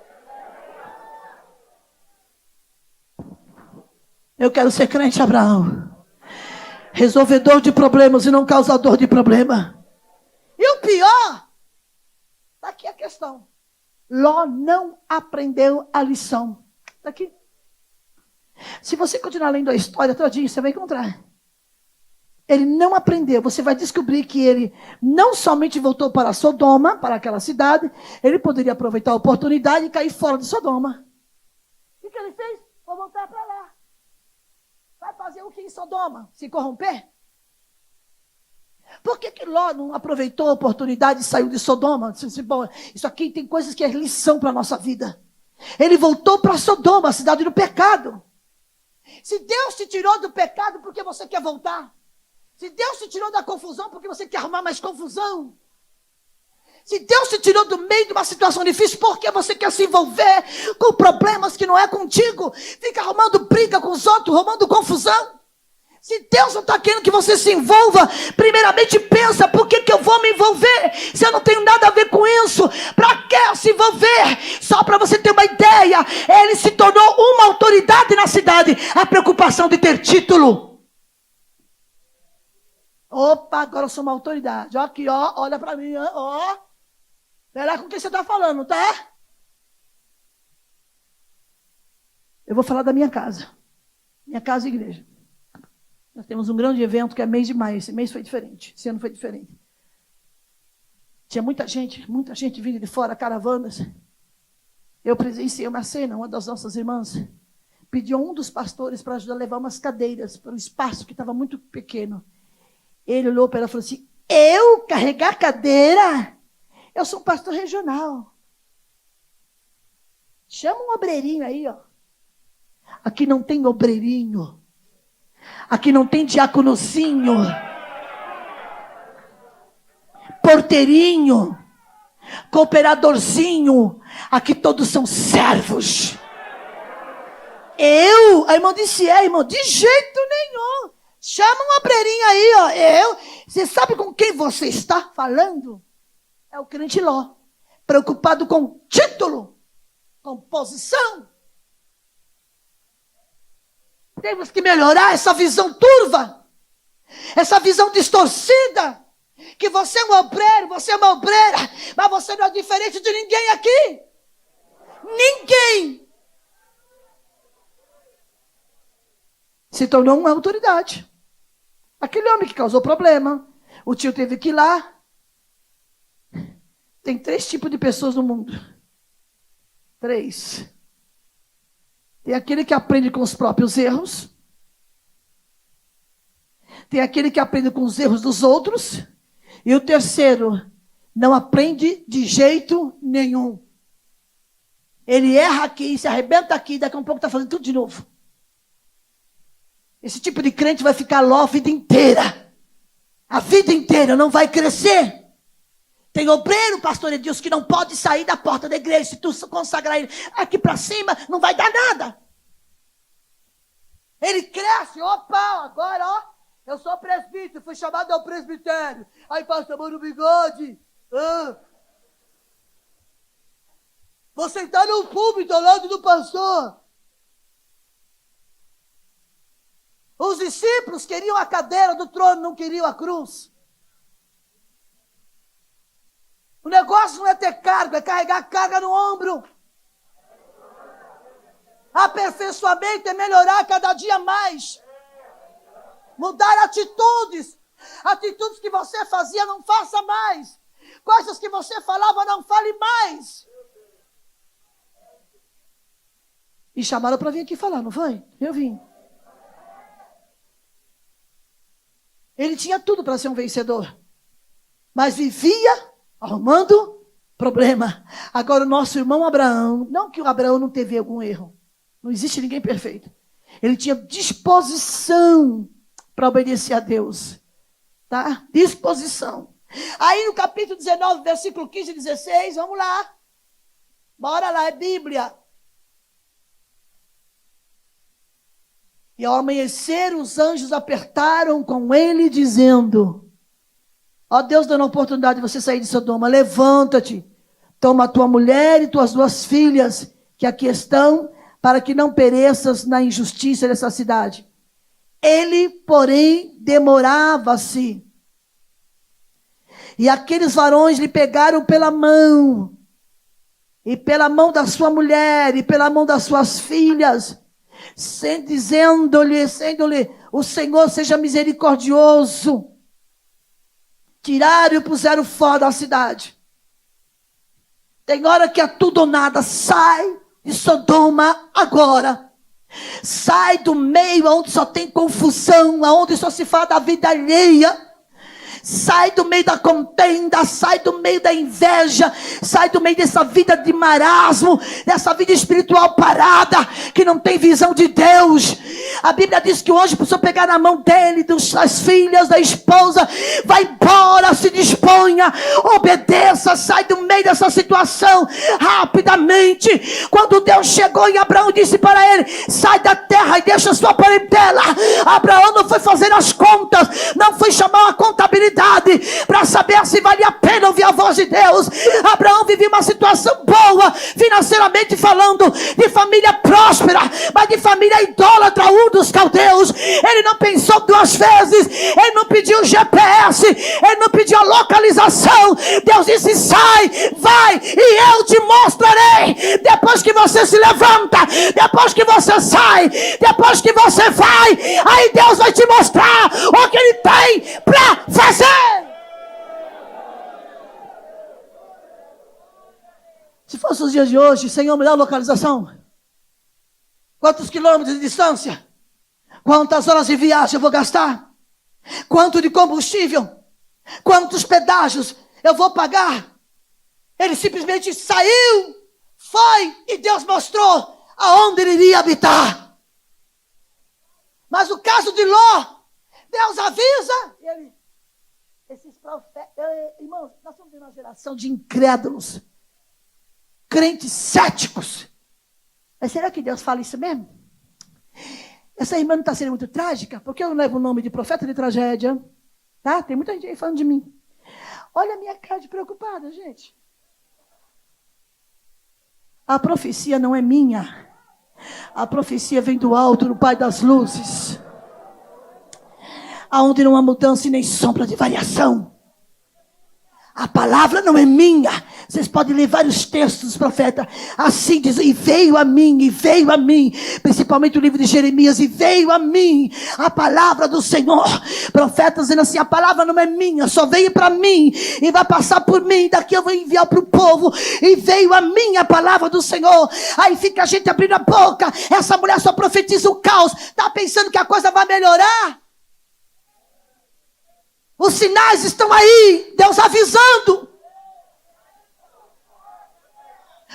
Eu quero ser crente Abraão, resolvedor de problemas e não causador de problema. E o pior questão. Ló não aprendeu a lição. Está aqui. Se você continuar lendo a história todinha, você vai encontrar. Ele não aprendeu. Você vai descobrir que ele não somente voltou para Sodoma, para aquela cidade, ele poderia aproveitar a oportunidade e cair fora de Sodoma. O que ele fez? Vou voltar para lá. Vai fazer o que em Sodoma? Se corromper? Por que Ló não aproveitou a oportunidade e saiu de Sodoma? Disse, bom, isso aqui tem coisas que é lição para a nossa vida. Ele voltou para Sodoma, a cidade do pecado. Se Deus te tirou do pecado, por que você quer voltar? Se Deus te tirou da confusão, por que você quer arrumar mais confusão? Se Deus te tirou do meio de uma situação difícil, por que você quer se envolver com problemas que não é contigo? Fica arrumando briga com os outros, arrumando confusão. Se Deus não está querendo que você se envolva, primeiramente pensa, por que eu vou me envolver? Se eu não tenho nada a ver com isso, para que se envolver? Só para você ter uma ideia, ele se tornou uma autoridade na cidade. A preocupação de ter título. Opa, agora eu sou uma autoridade. Ó, aqui, ó, olha para mim, ó. Verá com quem você está falando, tá? Eu vou falar da minha casa. Minha casa e igreja. Nós temos um grande evento que é mês de maio. Esse mês foi diferente. Esse ano foi diferente. Tinha muita gente vindo de fora, caravanas. Eu presenciei uma cena, uma das nossas irmãs pediu a um dos pastores para ajudar a levar umas cadeiras para um espaço que estava muito pequeno. Ele olhou para ela e falou assim, eu carregar cadeira? Eu sou um pastor regional. Chama um obreirinho aí, ó. Aqui não tem obreirinho. Aqui não tem diaconocinho. Porteirinho. Cooperadorzinho. Aqui todos são servos. A irmã disse, irmão, de jeito nenhum. Chama um obreirinho aí, ó. Você sabe com quem você está falando? É o crente Ló. Preocupado com título, com posição. Temos que melhorar essa visão turva. Essa visão distorcida. Que você é um obreiro, você é uma obreira. Mas você não é diferente de ninguém aqui. Ninguém. Se tornou uma autoridade. Aquele homem que causou problema. O tio teve que ir lá. Tem 3 tipos de pessoas no mundo. 3. Tem aquele que aprende com os próprios erros. Tem aquele que aprende com os erros dos outros. E o terceiro, não aprende de jeito nenhum. Ele erra aqui, se arrebenta aqui, daqui a um pouco está fazendo tudo de novo. Esse tipo de crente vai ficar Ló a vida inteira. A vida inteira não vai crescer. Tem obreiro, pastor Edilson, que não pode sair da porta da igreja. Se tu consagrar ele aqui para cima, não vai dar nada. Ele cresce, opa, agora, ó, eu sou presbítero, fui chamado ao presbitério. Aí passa a mão no bigode. Vou sentar no púlpito ao lado do pastor. Os discípulos queriam a cadeira do trono, não queriam a cruz. O negócio não é ter cargo, é carregar a carga no ombro. Aperfeiçoamento é melhorar cada dia mais. Mudar atitudes. Atitudes que você fazia, não faça mais. Coisas que você falava, não fale mais. E chamaram para vir aqui falar, não foi? Eu vim. Ele tinha tudo para ser um vencedor. Mas vivia arrumando problema. Agora o nosso irmão Abraão, não que o Abraão não teve algum erro. Não existe ninguém perfeito. Ele tinha disposição para obedecer a Deus. Tá? Disposição. Aí no capítulo 19, versículo 15 e 16, vamos lá. Bora lá, é Bíblia. E ao amanhecer, os anjos apertaram com ele, dizendo: ó Deus, dando a oportunidade de você sair de Sodoma, levanta-te, toma a tua mulher e tuas 2 filhas, que aqui estão, para que não pereças na injustiça dessa cidade. Ele, porém, demorava-se. E aqueles varões lhe pegaram pela mão e pela mão da sua mulher, e pela mão das suas filhas, dizendo-lhe, o Senhor seja misericordioso. Tiraram e o puseram fora da cidade. Tem hora que é tudo ou nada. Sai de Sodoma agora. Sai do meio onde só tem confusão, onde só se fala da vida alheia. Sai do meio da contenda, sai do meio da inveja, sai do meio dessa vida de marasmo, dessa vida espiritual parada, que não tem visão de Deus. A Bíblia diz que hoje precisou pegar na mão dele, das filhas, da esposa, vai embora, se disponha, obedeça, sai do meio dessa situação, rapidamente. Quando Deus chegou em Abraão, disse para ele, sai da terra e deixa a sua parentela. Abraão não foi fazer as contas, não foi chamar uma contabilidade, para saber se valia a pena ouvir a voz de Deus. Abraão vivia uma situação boa, financeiramente falando, de família próspera, mas de família idólatra, dos caldeus. Ele não pensou duas vezes, ele não pediu GPS, ele não pediu a localização. Deus disse, sai, vai, e eu te mostrarei. Depois que você se levanta, depois que você sai, depois que você vai, aí Deus vai te mostrar o que ele tem para fazer. Se fosse os dias de hoje, Senhor, me dá a localização. Quantos quilômetros de distância? Quantas horas de viagem eu vou gastar? Quanto de combustível? Quantos pedágios eu vou pagar? Ele simplesmente saiu, foi, e Deus mostrou aonde ele iria habitar. Mas o caso de Ló, Deus avisa, e ele... Esses profetas, irmãos, nós somos uma geração de incrédulos, crentes céticos. Mas será que Deus fala isso mesmo? Essa irmã não está sendo muito trágica? Porque eu não levo o nome de profeta de tragédia? Tá? Tem muita gente aí falando de mim. Olha a minha cara de preocupada, gente. A profecia não é minha. A profecia vem do alto, do Pai das luzes. Aonde não há mudança e nem sombra de variação. A palavra não é minha. Vocês podem ler vários textos dos profetas. Assim diz, e veio a mim, e veio a mim. Principalmente o livro de Jeremias, e veio a mim a palavra do Senhor. Profetas dizendo assim, a palavra não é minha, só veio para mim, e vai passar por mim, daqui eu vou enviar para o povo. E veio a mim a palavra do Senhor. Aí fica a gente abrindo a boca. Essa mulher só profetiza o caos. Está pensando que a coisa vai melhorar? Os sinais estão aí, Deus avisando.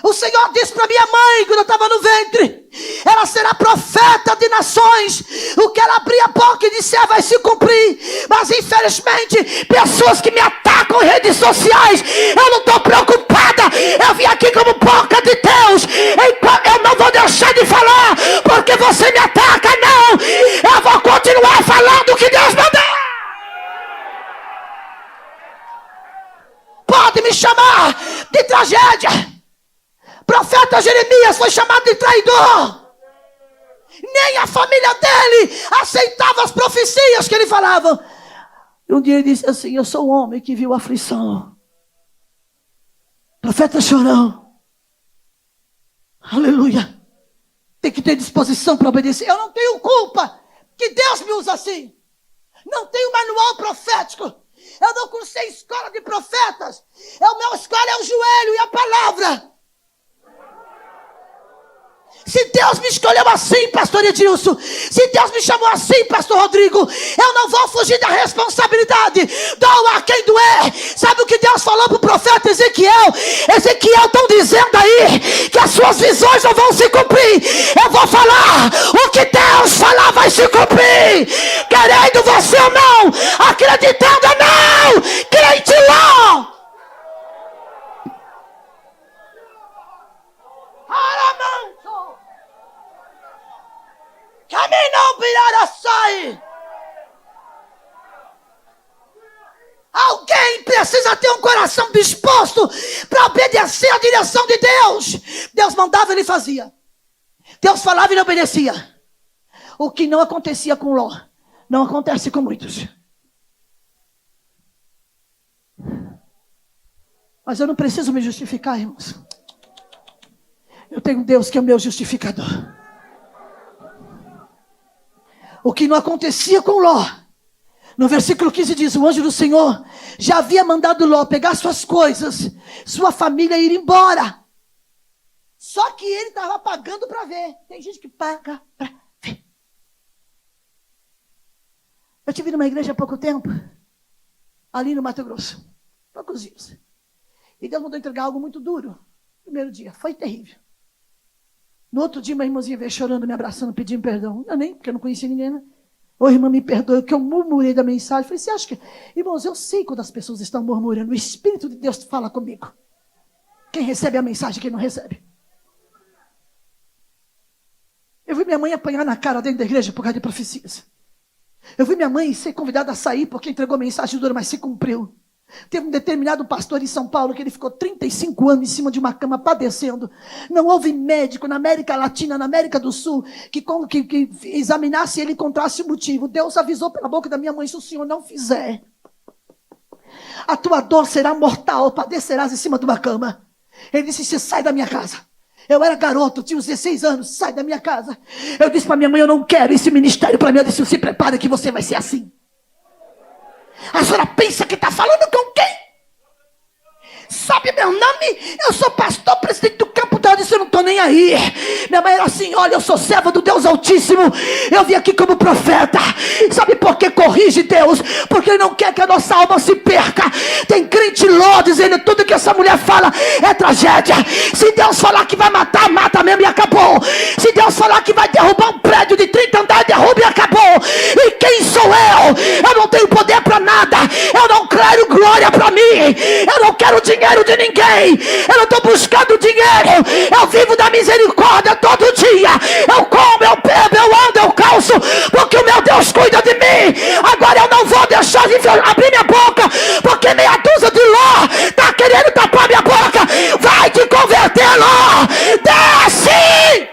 O Senhor disse para minha mãe, quando eu estava no ventre, ela será profeta de nações. O que ela abrir a boca e disser vai se cumprir. Mas infelizmente, pessoas que me atacam em redes sociais, eu não estou preocupada. Eu vim aqui como boca de Deus. Eu não vou deixar de falar, porque você me ataca, não. Eu vou continuar falando o que Deus mandou. Pode me chamar de tragédia. Profeta Jeremias foi chamado de traidor. Nem a família dele aceitava as profecias que ele falava. E um dia ele disse assim, eu sou o homem que viu a aflição. Profeta chorão. Aleluia. Tem que ter disposição para obedecer. Eu não tenho culpa que Deus me usa assim. Não tenho manual profético. Eu não cursei escola de profetas. O meu escola é o joelho e a palavra. Se Deus me escolheu assim, pastor Edilson, se Deus me chamou assim, pastor Rodrigo, eu não vou fugir da responsabilidade. Doa a quem doer. Sabe o que Deus falou para o profeta Ezequiel? Ezequiel, estão dizendo aí que as suas visões não vão se cumprir. Eu vou falar, o que Deus falar vai se cumprir. Querendo você ou não, acreditando ou não, crente lá. Caminhão Piraraçai. Alguém precisa ter um coração disposto para obedecer a direção de Deus. Deus mandava, ele fazia. Deus falava e ele obedecia. O que não acontecia com Ló, não acontece com muitos. Mas eu não preciso me justificar, irmãos. Eu tenho um Deus que é o meu justificador. O que não acontecia com Ló, no versículo 15 diz, o anjo do Senhor já havia mandado Ló pegar suas coisas, sua família ir embora. Só que ele estava pagando para ver. Tem gente que paga para ver. Eu estive numa igreja há pouco tempo, ali no Mato Grosso, poucos dias. E Deus mandou entregar algo muito duro. Primeiro dia, foi terrível. No outro dia, uma irmãzinha veio chorando, me abraçando, pedindo perdão. Eu nem, porque eu não conhecia ninguém, né? Ô, irmã, me perdoe, que eu murmurei da mensagem. Falei, você acha que... Irmãos, eu sei quando as pessoas estão murmurando. O Espírito de Deus fala comigo. Quem recebe a mensagem, quem não recebe. Eu vi minha mãe apanhar na cara dentro da igreja por causa de profecias. Eu vi minha mãe ser convidada a sair porque entregou mensagem dura, mas se cumpriu. Teve um determinado pastor em São Paulo que ele ficou 35 anos em cima de uma cama padecendo. Não houve médico na América Latina, na América do Sul, que examinasse ele e encontrasse o motivo. Deus avisou pela boca da minha mãe, se o Senhor não fizer, a tua dor será mortal, padecerás em cima de uma cama. Ele disse, você sai da minha casa. Eu era garoto, tinha uns 16 anos, sai da minha casa. Eu disse para minha mãe, eu não quero esse ministério para mim. Eu disse, se prepara que você vai ser assim. A senhora pensa que está falando com quem? Sabe meu nome? Eu sou pastor, presidente do campo. Eu disse, eu não estou nem aí. Minha mãe era assim, olha, eu sou serva do Deus Altíssimo. Eu vim aqui como profeta. Sabe por que corrige Deus? Porque Ele não quer que a nossa alma se perca. Tem crente louco dizendo, tudo que essa mulher fala é tragédia. Se Deus falar que vai matar, mata mesmo e acabou. Se Deus falar que vai derrubar um prédio de 30 andares, derruba e acabou. E quem sou eu? Eu não tenho poder para nada. Eu não quero glória para mim. Eu não quero dinheiro de ninguém. Eu não estou buscando dinheiro. Eu vivo da misericórdia todo dia. Eu como, eu bebo, eu ando, eu calço, porque o meu Deus cuida de mim. Agora eu não vou deixar de abrir minha boca, porque meia dúzia de Ló está querendo tapar minha boca. Vai te converter, Ló. Desce!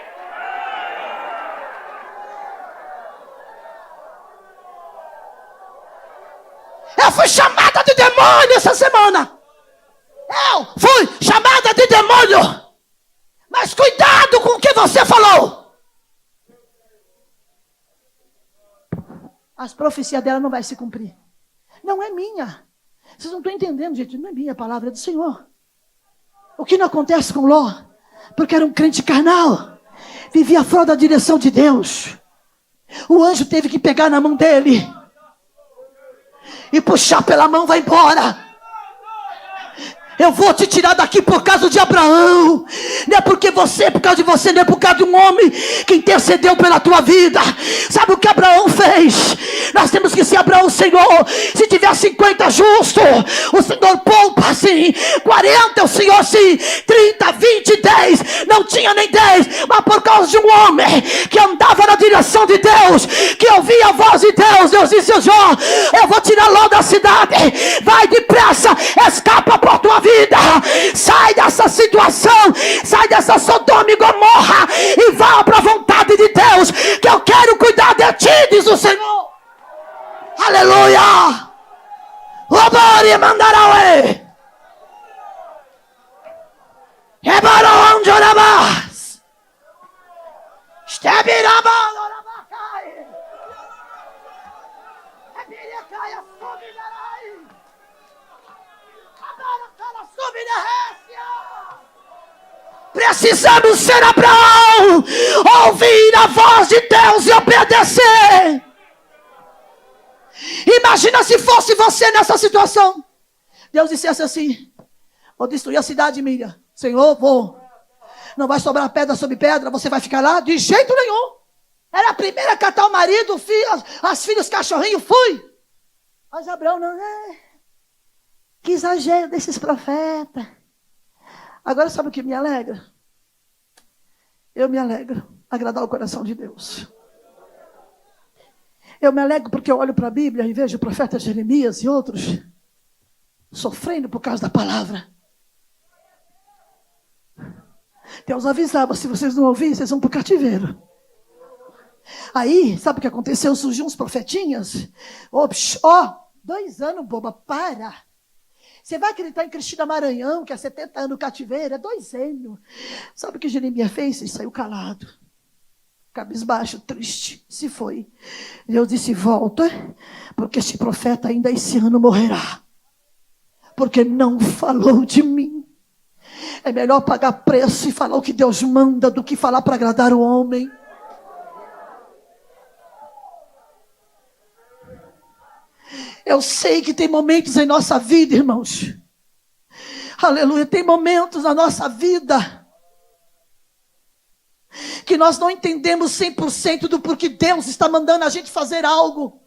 Eu fui chamada de demônio essa semana. Eu fui chamada de demônio. Mas cuidado com o que você falou. As profecias dela não vai se cumprir. Não é minha. Vocês não estão entendendo, gente. Não é minha palavra, é do Senhor. O que não acontece com Ló? Porque era um crente carnal. Vivia fora da direção de Deus. O anjo teve que pegar na mão dele e puxar pela mão, vai embora. Eu vou te tirar daqui por causa de Abraão. Não é porque você, por causa de você, não é por causa de um homem que intercedeu pela tua vida. Sabe o que Abraão fez? Nós temos que ser Abraão, Senhor. Se tiver 50 justo, o Senhor poupa assim. 40, o Senhor sim. 30, 20, 10. Não tinha nem 10. Mas por causa de um homem que andava na direção de Deus, que ouvia a voz de Deus, Deus disse, Jó, eu vou tirar Ló da cidade. Vai depressa, escapa por tua vida. Sai dessa situação, sai dessa Sodoma e Gomorra e vá para a vontade de Deus, que eu quero cuidar de ti, diz o Senhor. Aleluia. Obore mandaraue. Ebaron jorabas. Estebirabal orabacai. Ebiricaia subidarai. Precisamos ser Abraão, ouvir a voz de Deus e obedecer. Imagina se fosse você nessa situação. Deus dissesse assim, vou destruir a cidade, Miriam. Senhor, vou. Não vai sobrar pedra sobre pedra, você vai ficar lá? De jeito nenhum. Era a primeira a catar o marido, o filho, as filhas, cachorrinho, fui. Mas Abraão não, que exagero desses profetas. Agora sabe o que me alegra? Eu me alegro agradar o coração de Deus. Eu me alegro porque eu olho para a Bíblia e vejo o profeta Jeremias e outros sofrendo por causa da palavra. Deus avisava, se vocês não ouvirem, vocês vão para o cativeiro. Aí, sabe o que aconteceu? Surgiu uns profetinhas. 2 anos, boba, para. Você vai acreditar em Cristina Maranhão, que há 70 anos no cativeiro? É 2 anos. Sabe o que Jeremias fez? Ele saiu calado. Cabisbaixo, triste. Se foi. Deus disse, volta, porque este profeta ainda esse ano morrerá. Porque não falou de mim. É melhor pagar preço e falar o que Deus manda do que falar para agradar o homem. Eu sei que tem momentos em nossa vida, irmãos. Aleluia, tem momentos na nossa vida que nós não entendemos 100% do porquê Deus está mandando a gente fazer algo.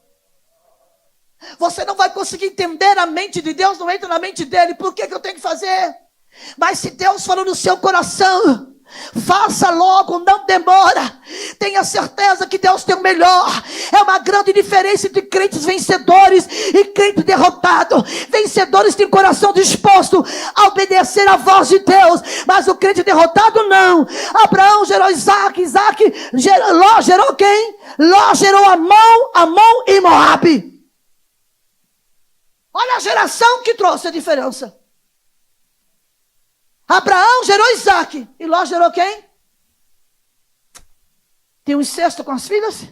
Você não vai conseguir entender a mente de Deus, não entra na mente dele. Por que eu tenho que fazer? Mas se Deus falou no seu coração, faça logo, não demora. Tenha certeza que Deus tem o melhor. É uma grande diferença entre crentes vencedores e crente derrotado. Vencedores têm coração disposto a obedecer à voz de Deus, mas o crente derrotado não. Abraão gerou Isaac, Ló gerou quem? Ló gerou Amon e Moabe. Olha a geração que trouxe a diferença. Abraão gerou Isaac. E Ló gerou quem? Tem um incesto com as filhas?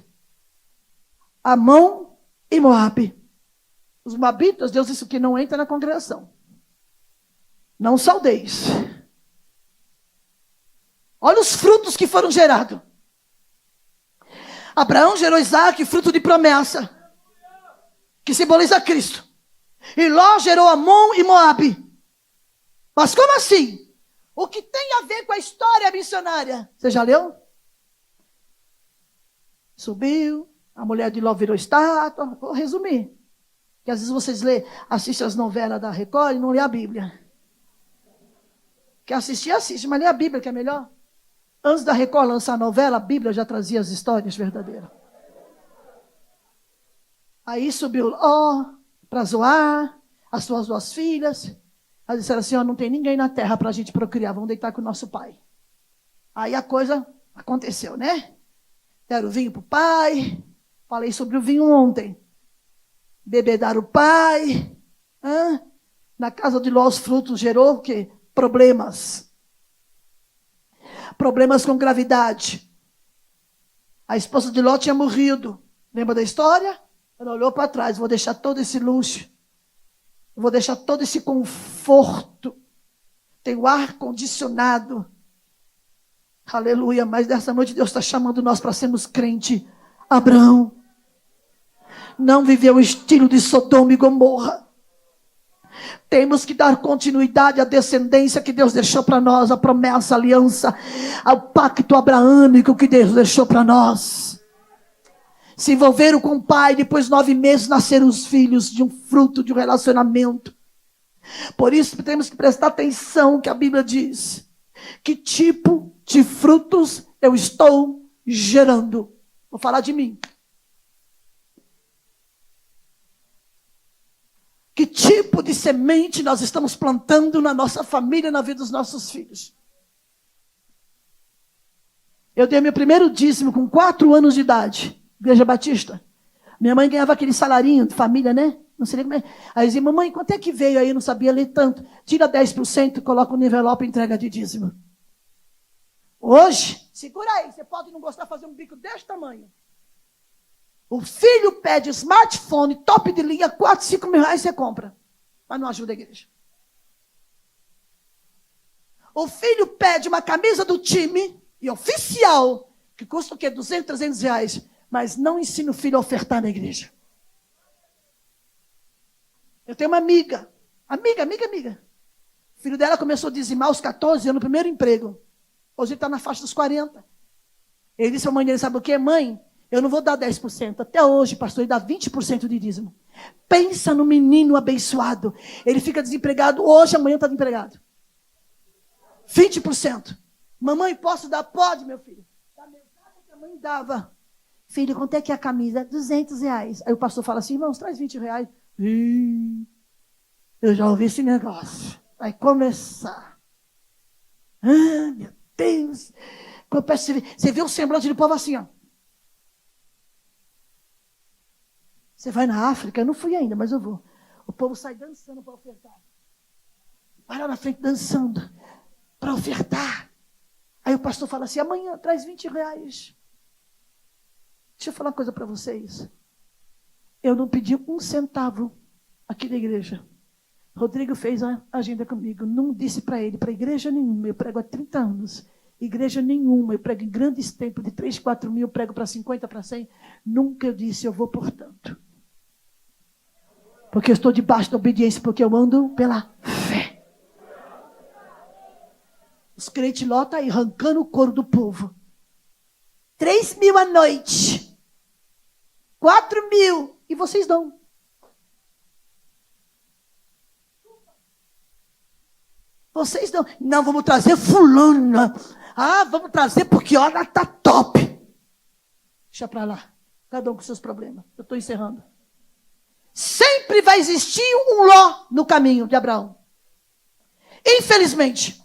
Amon e Moabe. Os moabitas, Deus disse que não entra na congregação. Não saudeis. Olha os frutos que foram gerados. Abraão gerou Isaac, fruto de promessa, que simboliza Cristo. E Ló gerou Amon e Moabe. Mas como assim? O que tem a ver com a história missionária? Você já leu? Subiu, a mulher de Ló virou estátua. Vou resumir. Porque às vezes vocês assistem as novelas da Record e não lê a Bíblia. Quer assistir, assiste, mas lê a Bíblia que é melhor. Antes da Record lançar a novela, a Bíblia já trazia as histórias verdadeiras. Aí subiu Ló para zoar as suas 2 filhas. Elas disseram assim, não tem ninguém na terra para a gente procriar, vamos deitar com o nosso pai. Aí a coisa aconteceu, né? Deram vinho para o pai. Falei sobre o vinho ontem. Bebedaram o pai. Na casa de Ló os frutos gerou o quê? Problemas. Problemas com gravidade. A esposa de Ló tinha morrido. Lembra da história? Ela olhou para trás, vou deixar todo esse luxo. Vou deixar todo esse conforto. Tem o ar condicionado. Aleluia. Mas dessa noite Deus está chamando nós para sermos crente. Abraão não viveu o estilo de Sodoma e Gomorra. Temos que dar continuidade à descendência que Deus deixou para nós. A promessa, a aliança, ao pacto abraâmico que Deus deixou para nós. Se envolveram com o pai, depois de 9 meses nasceram os filhos de um fruto de um relacionamento. Por isso temos que prestar atenção que a Bíblia diz. Que tipo de frutos eu estou gerando? Vou falar de mim. Que tipo de semente nós estamos plantando na nossa família, na vida dos nossos filhos? Eu dei meu primeiro dízimo com 4 anos de idade. Igreja Batista. Minha mãe ganhava aquele salarinho de família, né? Não sei nem como é. Aí dizia, mamãe, quanto é que veio aí? Eu não sabia ler tanto. Tira 10%, coloca no envelope e entrega de dízimo. Hoje, segura aí, você pode não gostar de fazer um bico desse tamanho. O filho pede smartphone, top de linha, 4, 5 mil reais você compra. Mas não ajuda a igreja. O filho pede uma camisa do time, e oficial, que custa o quê? 200, 300 reais. Mas não ensina o filho a ofertar na igreja. Eu tenho uma amiga. O filho dela começou a dizimar aos 14 anos no primeiro emprego. Hoje ele está na faixa dos 40. Ele disse à mãe dele, sabe o quê? Mãe, eu não vou dar 10%. Até hoje, pastor, ele dá 20% de dízimo. Pensa no menino abençoado. Ele fica desempregado hoje, amanhã está desempregado. 20%. Mamãe, posso dar? Pode, meu filho. Da metade que a mãe dava. Filho, quanto é que é a camisa? 200 reais. Aí o pastor fala assim, irmãos, traz 20 reais. Eu já ouvi esse negócio. Vai começar. Ah, meu Deus. Você vê o semblante do povo assim, ó. Você vai na África? Eu não fui ainda, mas eu vou. O povo sai dançando para ofertar. vai lá na frente dançando, para ofertar. Aí o pastor fala assim, amanhã traz R$20. Deixa eu falar uma coisa para vocês. Eu não pedi um centavo aqui na igreja. Rodrigo fez a agenda comigo. Não disse para ele, para igreja nenhuma. Eu prego há 30 anos. Igreja nenhuma. Eu prego em grandes templos de 3, 4 mil. Eu prego para 50, para 100. Nunca eu disse, eu vou por tanto. Porque eu estou debaixo da obediência. Porque eu ando pela fé. Os crentes lotam aí, arrancando o couro do povo. 3.000 à noite. 4.000. E vocês dão. Vocês dão. Não, vamos trazer fulana. Ah, vamos trazer porque olha, tá top. Deixa pra lá. Cada um com seus problemas. Eu estou encerrando. Sempre vai existir um Ló no caminho de Abraão. Infelizmente.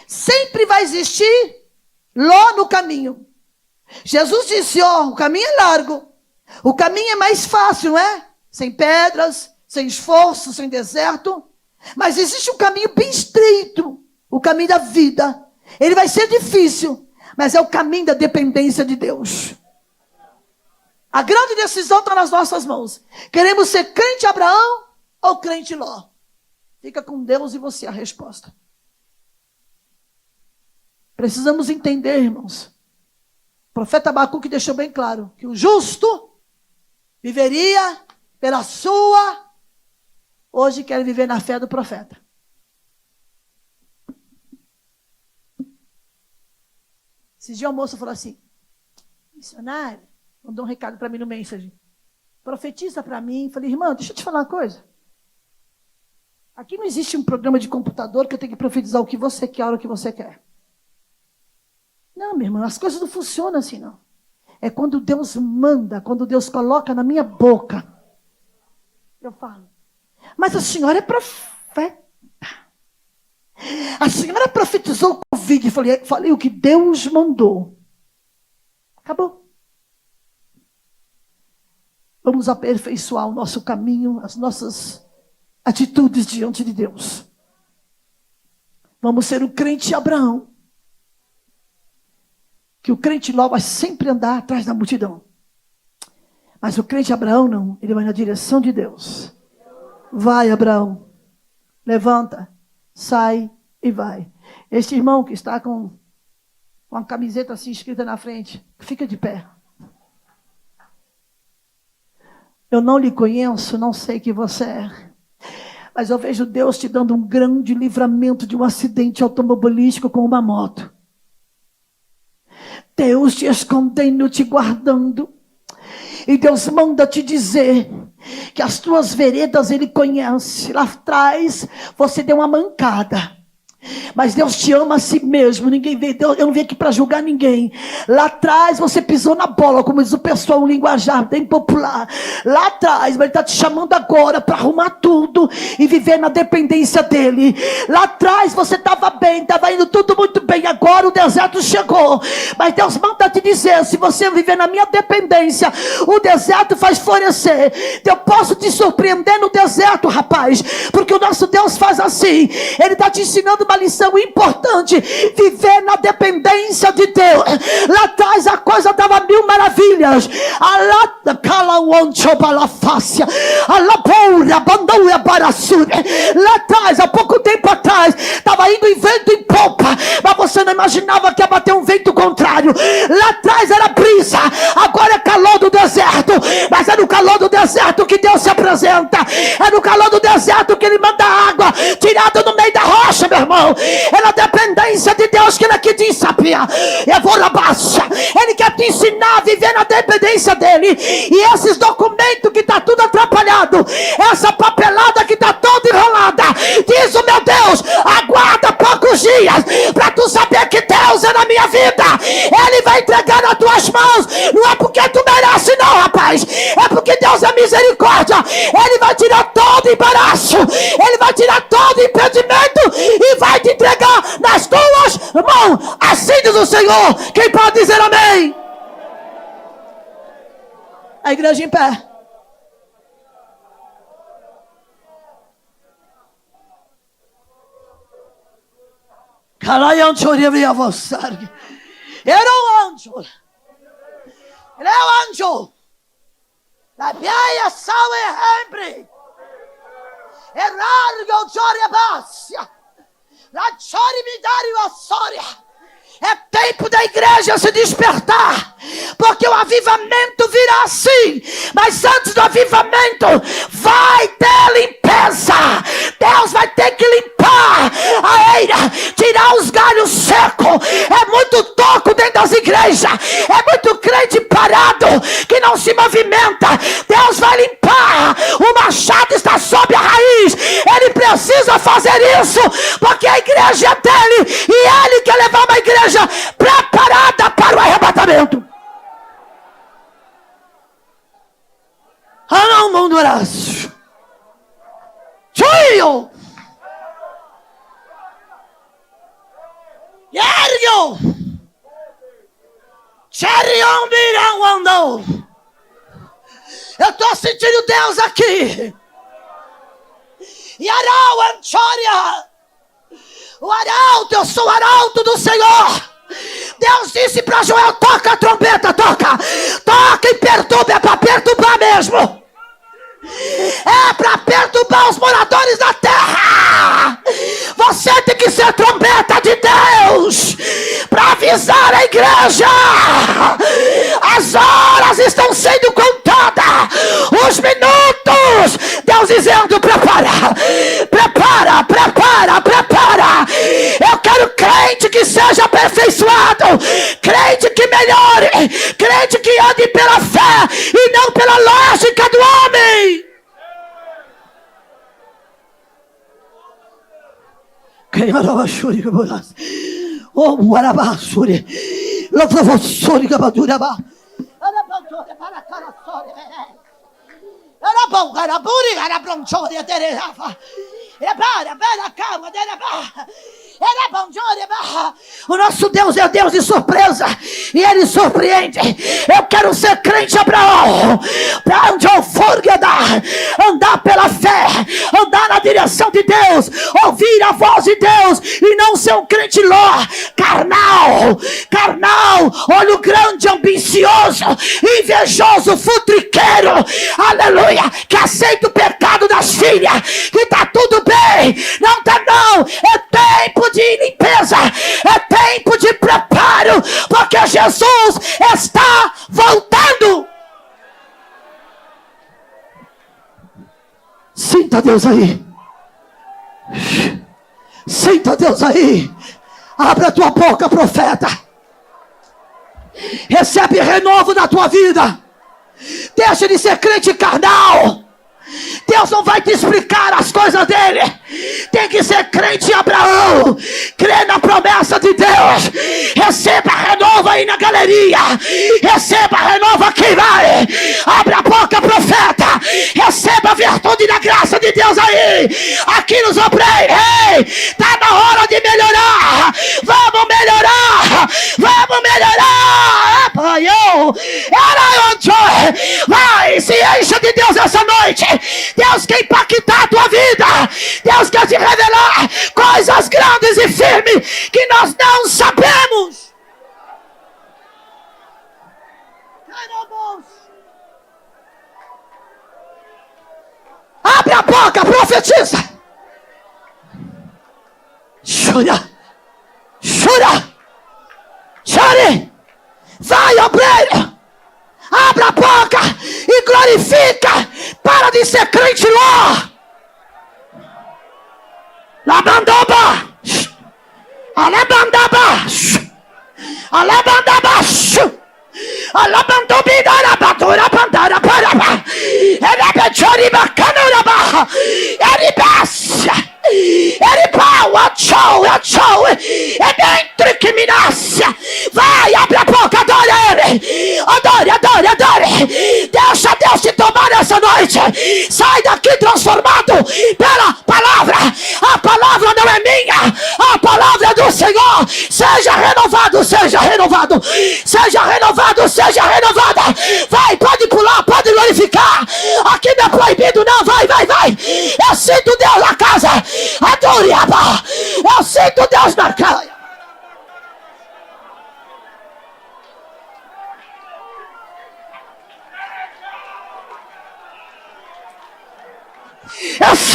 Sempre vai existir Ló no caminho. Jesus disse, ó, o caminho é largo. O caminho é mais fácil, não é? Sem pedras, sem esforço, sem deserto. Mas existe um caminho bem estreito. O caminho da vida. Ele vai ser difícil, mas é o caminho da dependência de Deus. A grande decisão está nas nossas mãos. Queremos ser crente Abraão ou crente Ló? Fica com Deus e você a resposta. Precisamos entender, irmãos. O profeta Abacuque deixou bem claro que o justo viveria pela sua. Hoje quer viver na fé do profeta. Esse dia o moço falou assim, missionário, mandou um recado para mim no Messenger. Profetiza para mim. Falei, irmã, deixa eu te falar uma coisa. Aqui não existe um programa de computador que eu tenho que profetizar o que você quer, a hora que você quer. Não, minha irmã, as coisas não funcionam assim, não. É quando Deus manda, quando Deus coloca na minha boca. Eu falo. Mas a senhora é profeta. A senhora profetizou o Covid. Falei o que Deus mandou. Acabou. Vamos aperfeiçoar o nosso caminho, as nossas atitudes diante de Deus. Vamos ser o crente Abraão. Que o crente Ló vai sempre andar atrás da multidão. Mas o crente Abraão não, ele vai na direção de Deus. Vai, Abraão, levanta, sai e vai. Este irmão que está com uma camiseta assim escrita na frente, fica de pé. Eu não lhe conheço, não sei quem você é. Mas eu vejo Deus te dando um grande livramento de um acidente automobilístico com uma moto. Deus te escondendo, te guardando. E Deus manda te dizer que as tuas veredas Ele conhece. Lá atrás você deu uma mancada. Mas Deus te ama a si mesmo. Ninguém veio, eu não vim aqui para julgar ninguém. Lá atrás você pisou na bola, como diz o pessoal, um linguajar bem popular. Lá atrás, mas Ele está te chamando agora para arrumar tudo e viver na dependência dEle. Lá atrás você estava bem, estava indo tudo muito bem. Agora o deserto chegou. Mas Deus manda te dizer, se você viver na minha dependência, o deserto faz florescer. Eu posso te surpreender no deserto, rapaz. Porque o nosso Deus faz assim. Ele está te ensinando uma lição importante, viver na dependência de Deus. Lá atrás a coisa estava mil maravilhas. Lá atrás, há pouco tempo atrás, estava indo em vento em popa, mas você não imaginava que ia bater um vento contrário. Lá atrás era brisa, agora é calor do deserto. Mas é no calor do deserto que Deus se apresenta. É no calor do deserto que Ele manda água tirada no meio da rocha, meu irmão. É na dependência de Deus que Ele aqui te sabia. Eu vou na baixa. Ele quer te ensinar a viver na dependência dEle. E esses documentos que está tudo atrapalhado, essa papelada que está toda enrolada, diz o meu Deus, aguarda poucos dias para tu saber que Deus é na minha vida. Ele vai entregar nas tuas mãos. Não é porque tu merece não, rapaz. É porque Deus é misericórdia. Ele vai tirar todo embaraço. Ele vai tirar todo impedimento e vai te entregar nas tuas mãos. Assim diz o Senhor. Quem pode dizer amém? A igreja em pé. Era um anjo. Ele é um anjo. La vieja salve sempre. Erargo Joria Bassia. La Chori Midario Soria. É tempo da igreja se despertar, porque o avivamento virá sim, mas antes do avivamento vai ter limpeza. Deus vai ter que limpar a eira, tirar os galhos secos. É muito toco dentro das igrejas, é muito crente parado que não se movimenta. Deus vai limpar, o machado está sob a raiz. Ele precisa fazer isso, porque a igreja é dele e ele quer levar uma igreja preparada para o arrebatamento. Ah, mundo oraço. Tio! Yergo! Cherion virão andou. Eu estou sentindo Deus aqui. Yarau Anchoria. O arauto, eu sou o arauto do Senhor. Deus disse para Joel: toca a trombeta, toca e perturba. É para perturbar mesmo. É para perturbar os moradores da terra. Você tem que ser trombeta de Deus para avisar a igreja. As horas estão sendo contadas, os minutos. Deus dizendo: prepara. Eu quero crente que seja aperfeiçoado, crente que melhore, crente que ande pela fé e não pela lógica do homem. Oh, Guarabasuri, Lavravosuri, Gabaduraba, Arabantore, Paracarasori, Arabão, Garaburi, Garabronchori, Dereva, Ebara, Bera, Calma, Dereba. O nosso Deus é Deus de surpresa e Ele surpreende. Eu quero ser crente Abraão, para onde eu for andar pela fé, andar na direção de Deus, ouvir a voz de Deus e não ser um crente carnal, olho grande, ambicioso, invejoso, futriqueiro, aleluia, que aceita o pecado das filhas, que tá tudo bem. Não tá não, é tempo de limpeza, é tempo de preparo, porque Jesus está voltando. Sinta Deus aí. Sinta Deus aí. Abra a tua boca, profeta. Recebe renovo na tua vida. Deixa de ser crente carnal. Deus não vai te explicar as coisas dele. Tem que ser crente Abraão, crer na promessa de Deus. Receba renova aí na galeria. Receba renova aqui, vai. Abre a boca, profeta. Receba a virtude da graça de Deus aí. Aqui nos obreiros. Ei, tá na hora de melhorar. Vamos melhorar. Vai, se encha de Deus essa noite. Deus quer impactar a tua vida. Deus quer te revelar coisas grandes e firmes que nós não sabemos. Abre a boca, profetiza. Chora. Chore. Vai, obreiro. Abra a boca e glorifica. Para de ser crente lá. Labandaba. Alabandaba. Alabandaba. Alabandobidara batura bandara paraba. Elabechori bacanuraba. Eribasha. Eribau, achou. É dentro que me nasce. Vai, abre a boca, adore ele. Adore. Deixa Deus te tomar nessa noite. Sai daqui transformado pela palavra. A palavra não é minha. A palavra é do Senhor. Seja renovado. Vai, pode pular, pode glorificar. Aqui não é proibido não. Vai. Eu sinto Deus na casa. Adore, Abba. Eu sinto Deus na casa.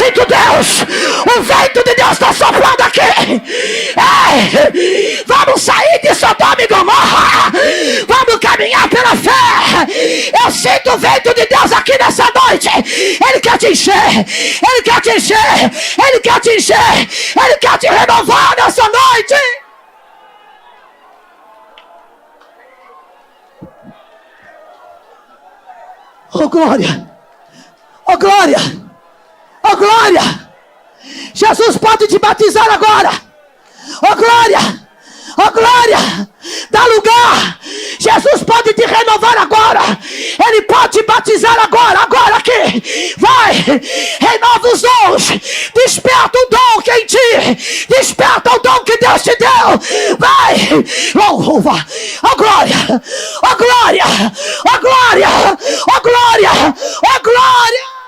Espírito Deus, o vento de Deus está soprando aqui. Vamos sair de Sodoma e Gomorra. Vamos caminhar pela fé. Eu sinto o vento de Deus aqui nessa noite. Ele quer te encher. Ele quer te encher. Ele quer te encher. Ele quer te renovar nessa noite. Oh glória. Oh glória. Oh glória. Jesus pode te batizar agora. Oh glória. Oh glória. Dá lugar. Jesus pode te renovar agora. Ele pode te batizar agora. Agora aqui. Vai. Renova os dons. Desperta o dom que é em ti. Desperta o dom que Deus te deu. Vai. Louva. Oh glória. Oh glória. Oh glória. Oh glória. Oh glória.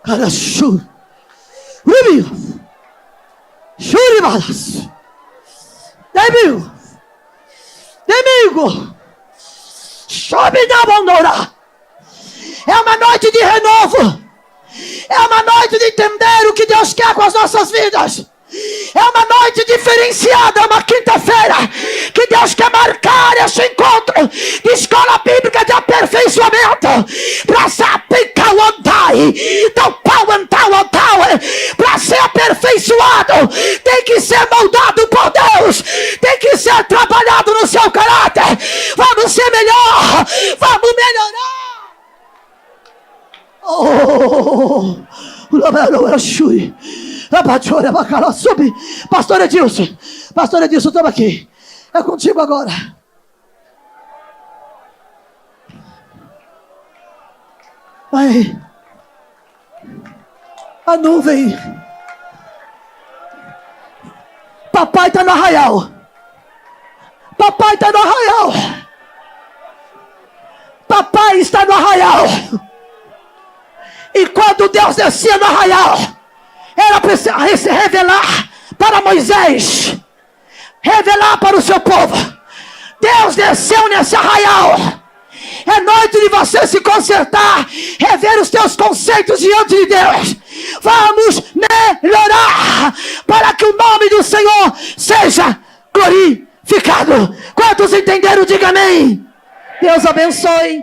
Cara, chura. Jure balas. Domingo. Chove na bandora. É uma noite de renovo. É uma noite de entender o que Deus quer com as nossas vidas. É uma noite diferenciada, uma quinta-feira que Deus quer marcar esse encontro de escola bíblica de aperfeiçoamento para saber para ser aperfeiçoado tem que ser moldado por Deus, tem que ser trabalhado no seu caráter. Vamos ser melhor, vamos melhorar. Pastor Edilson, estamos aqui. É contigo agora. Vai. A nuvem. Papai está no arraial. Papai está no arraial. Papai está no arraial. E quando Deus descia no arraial, era para se revelar para Moisés, revelar para o seu povo. Deus desceu nesse arraial. É noite de você se consertar, rever os teus conceitos diante de Deus. Vamos melhorar para que o nome do Senhor seja glorificado. Quantos entenderam? Diga amém. Deus abençoe.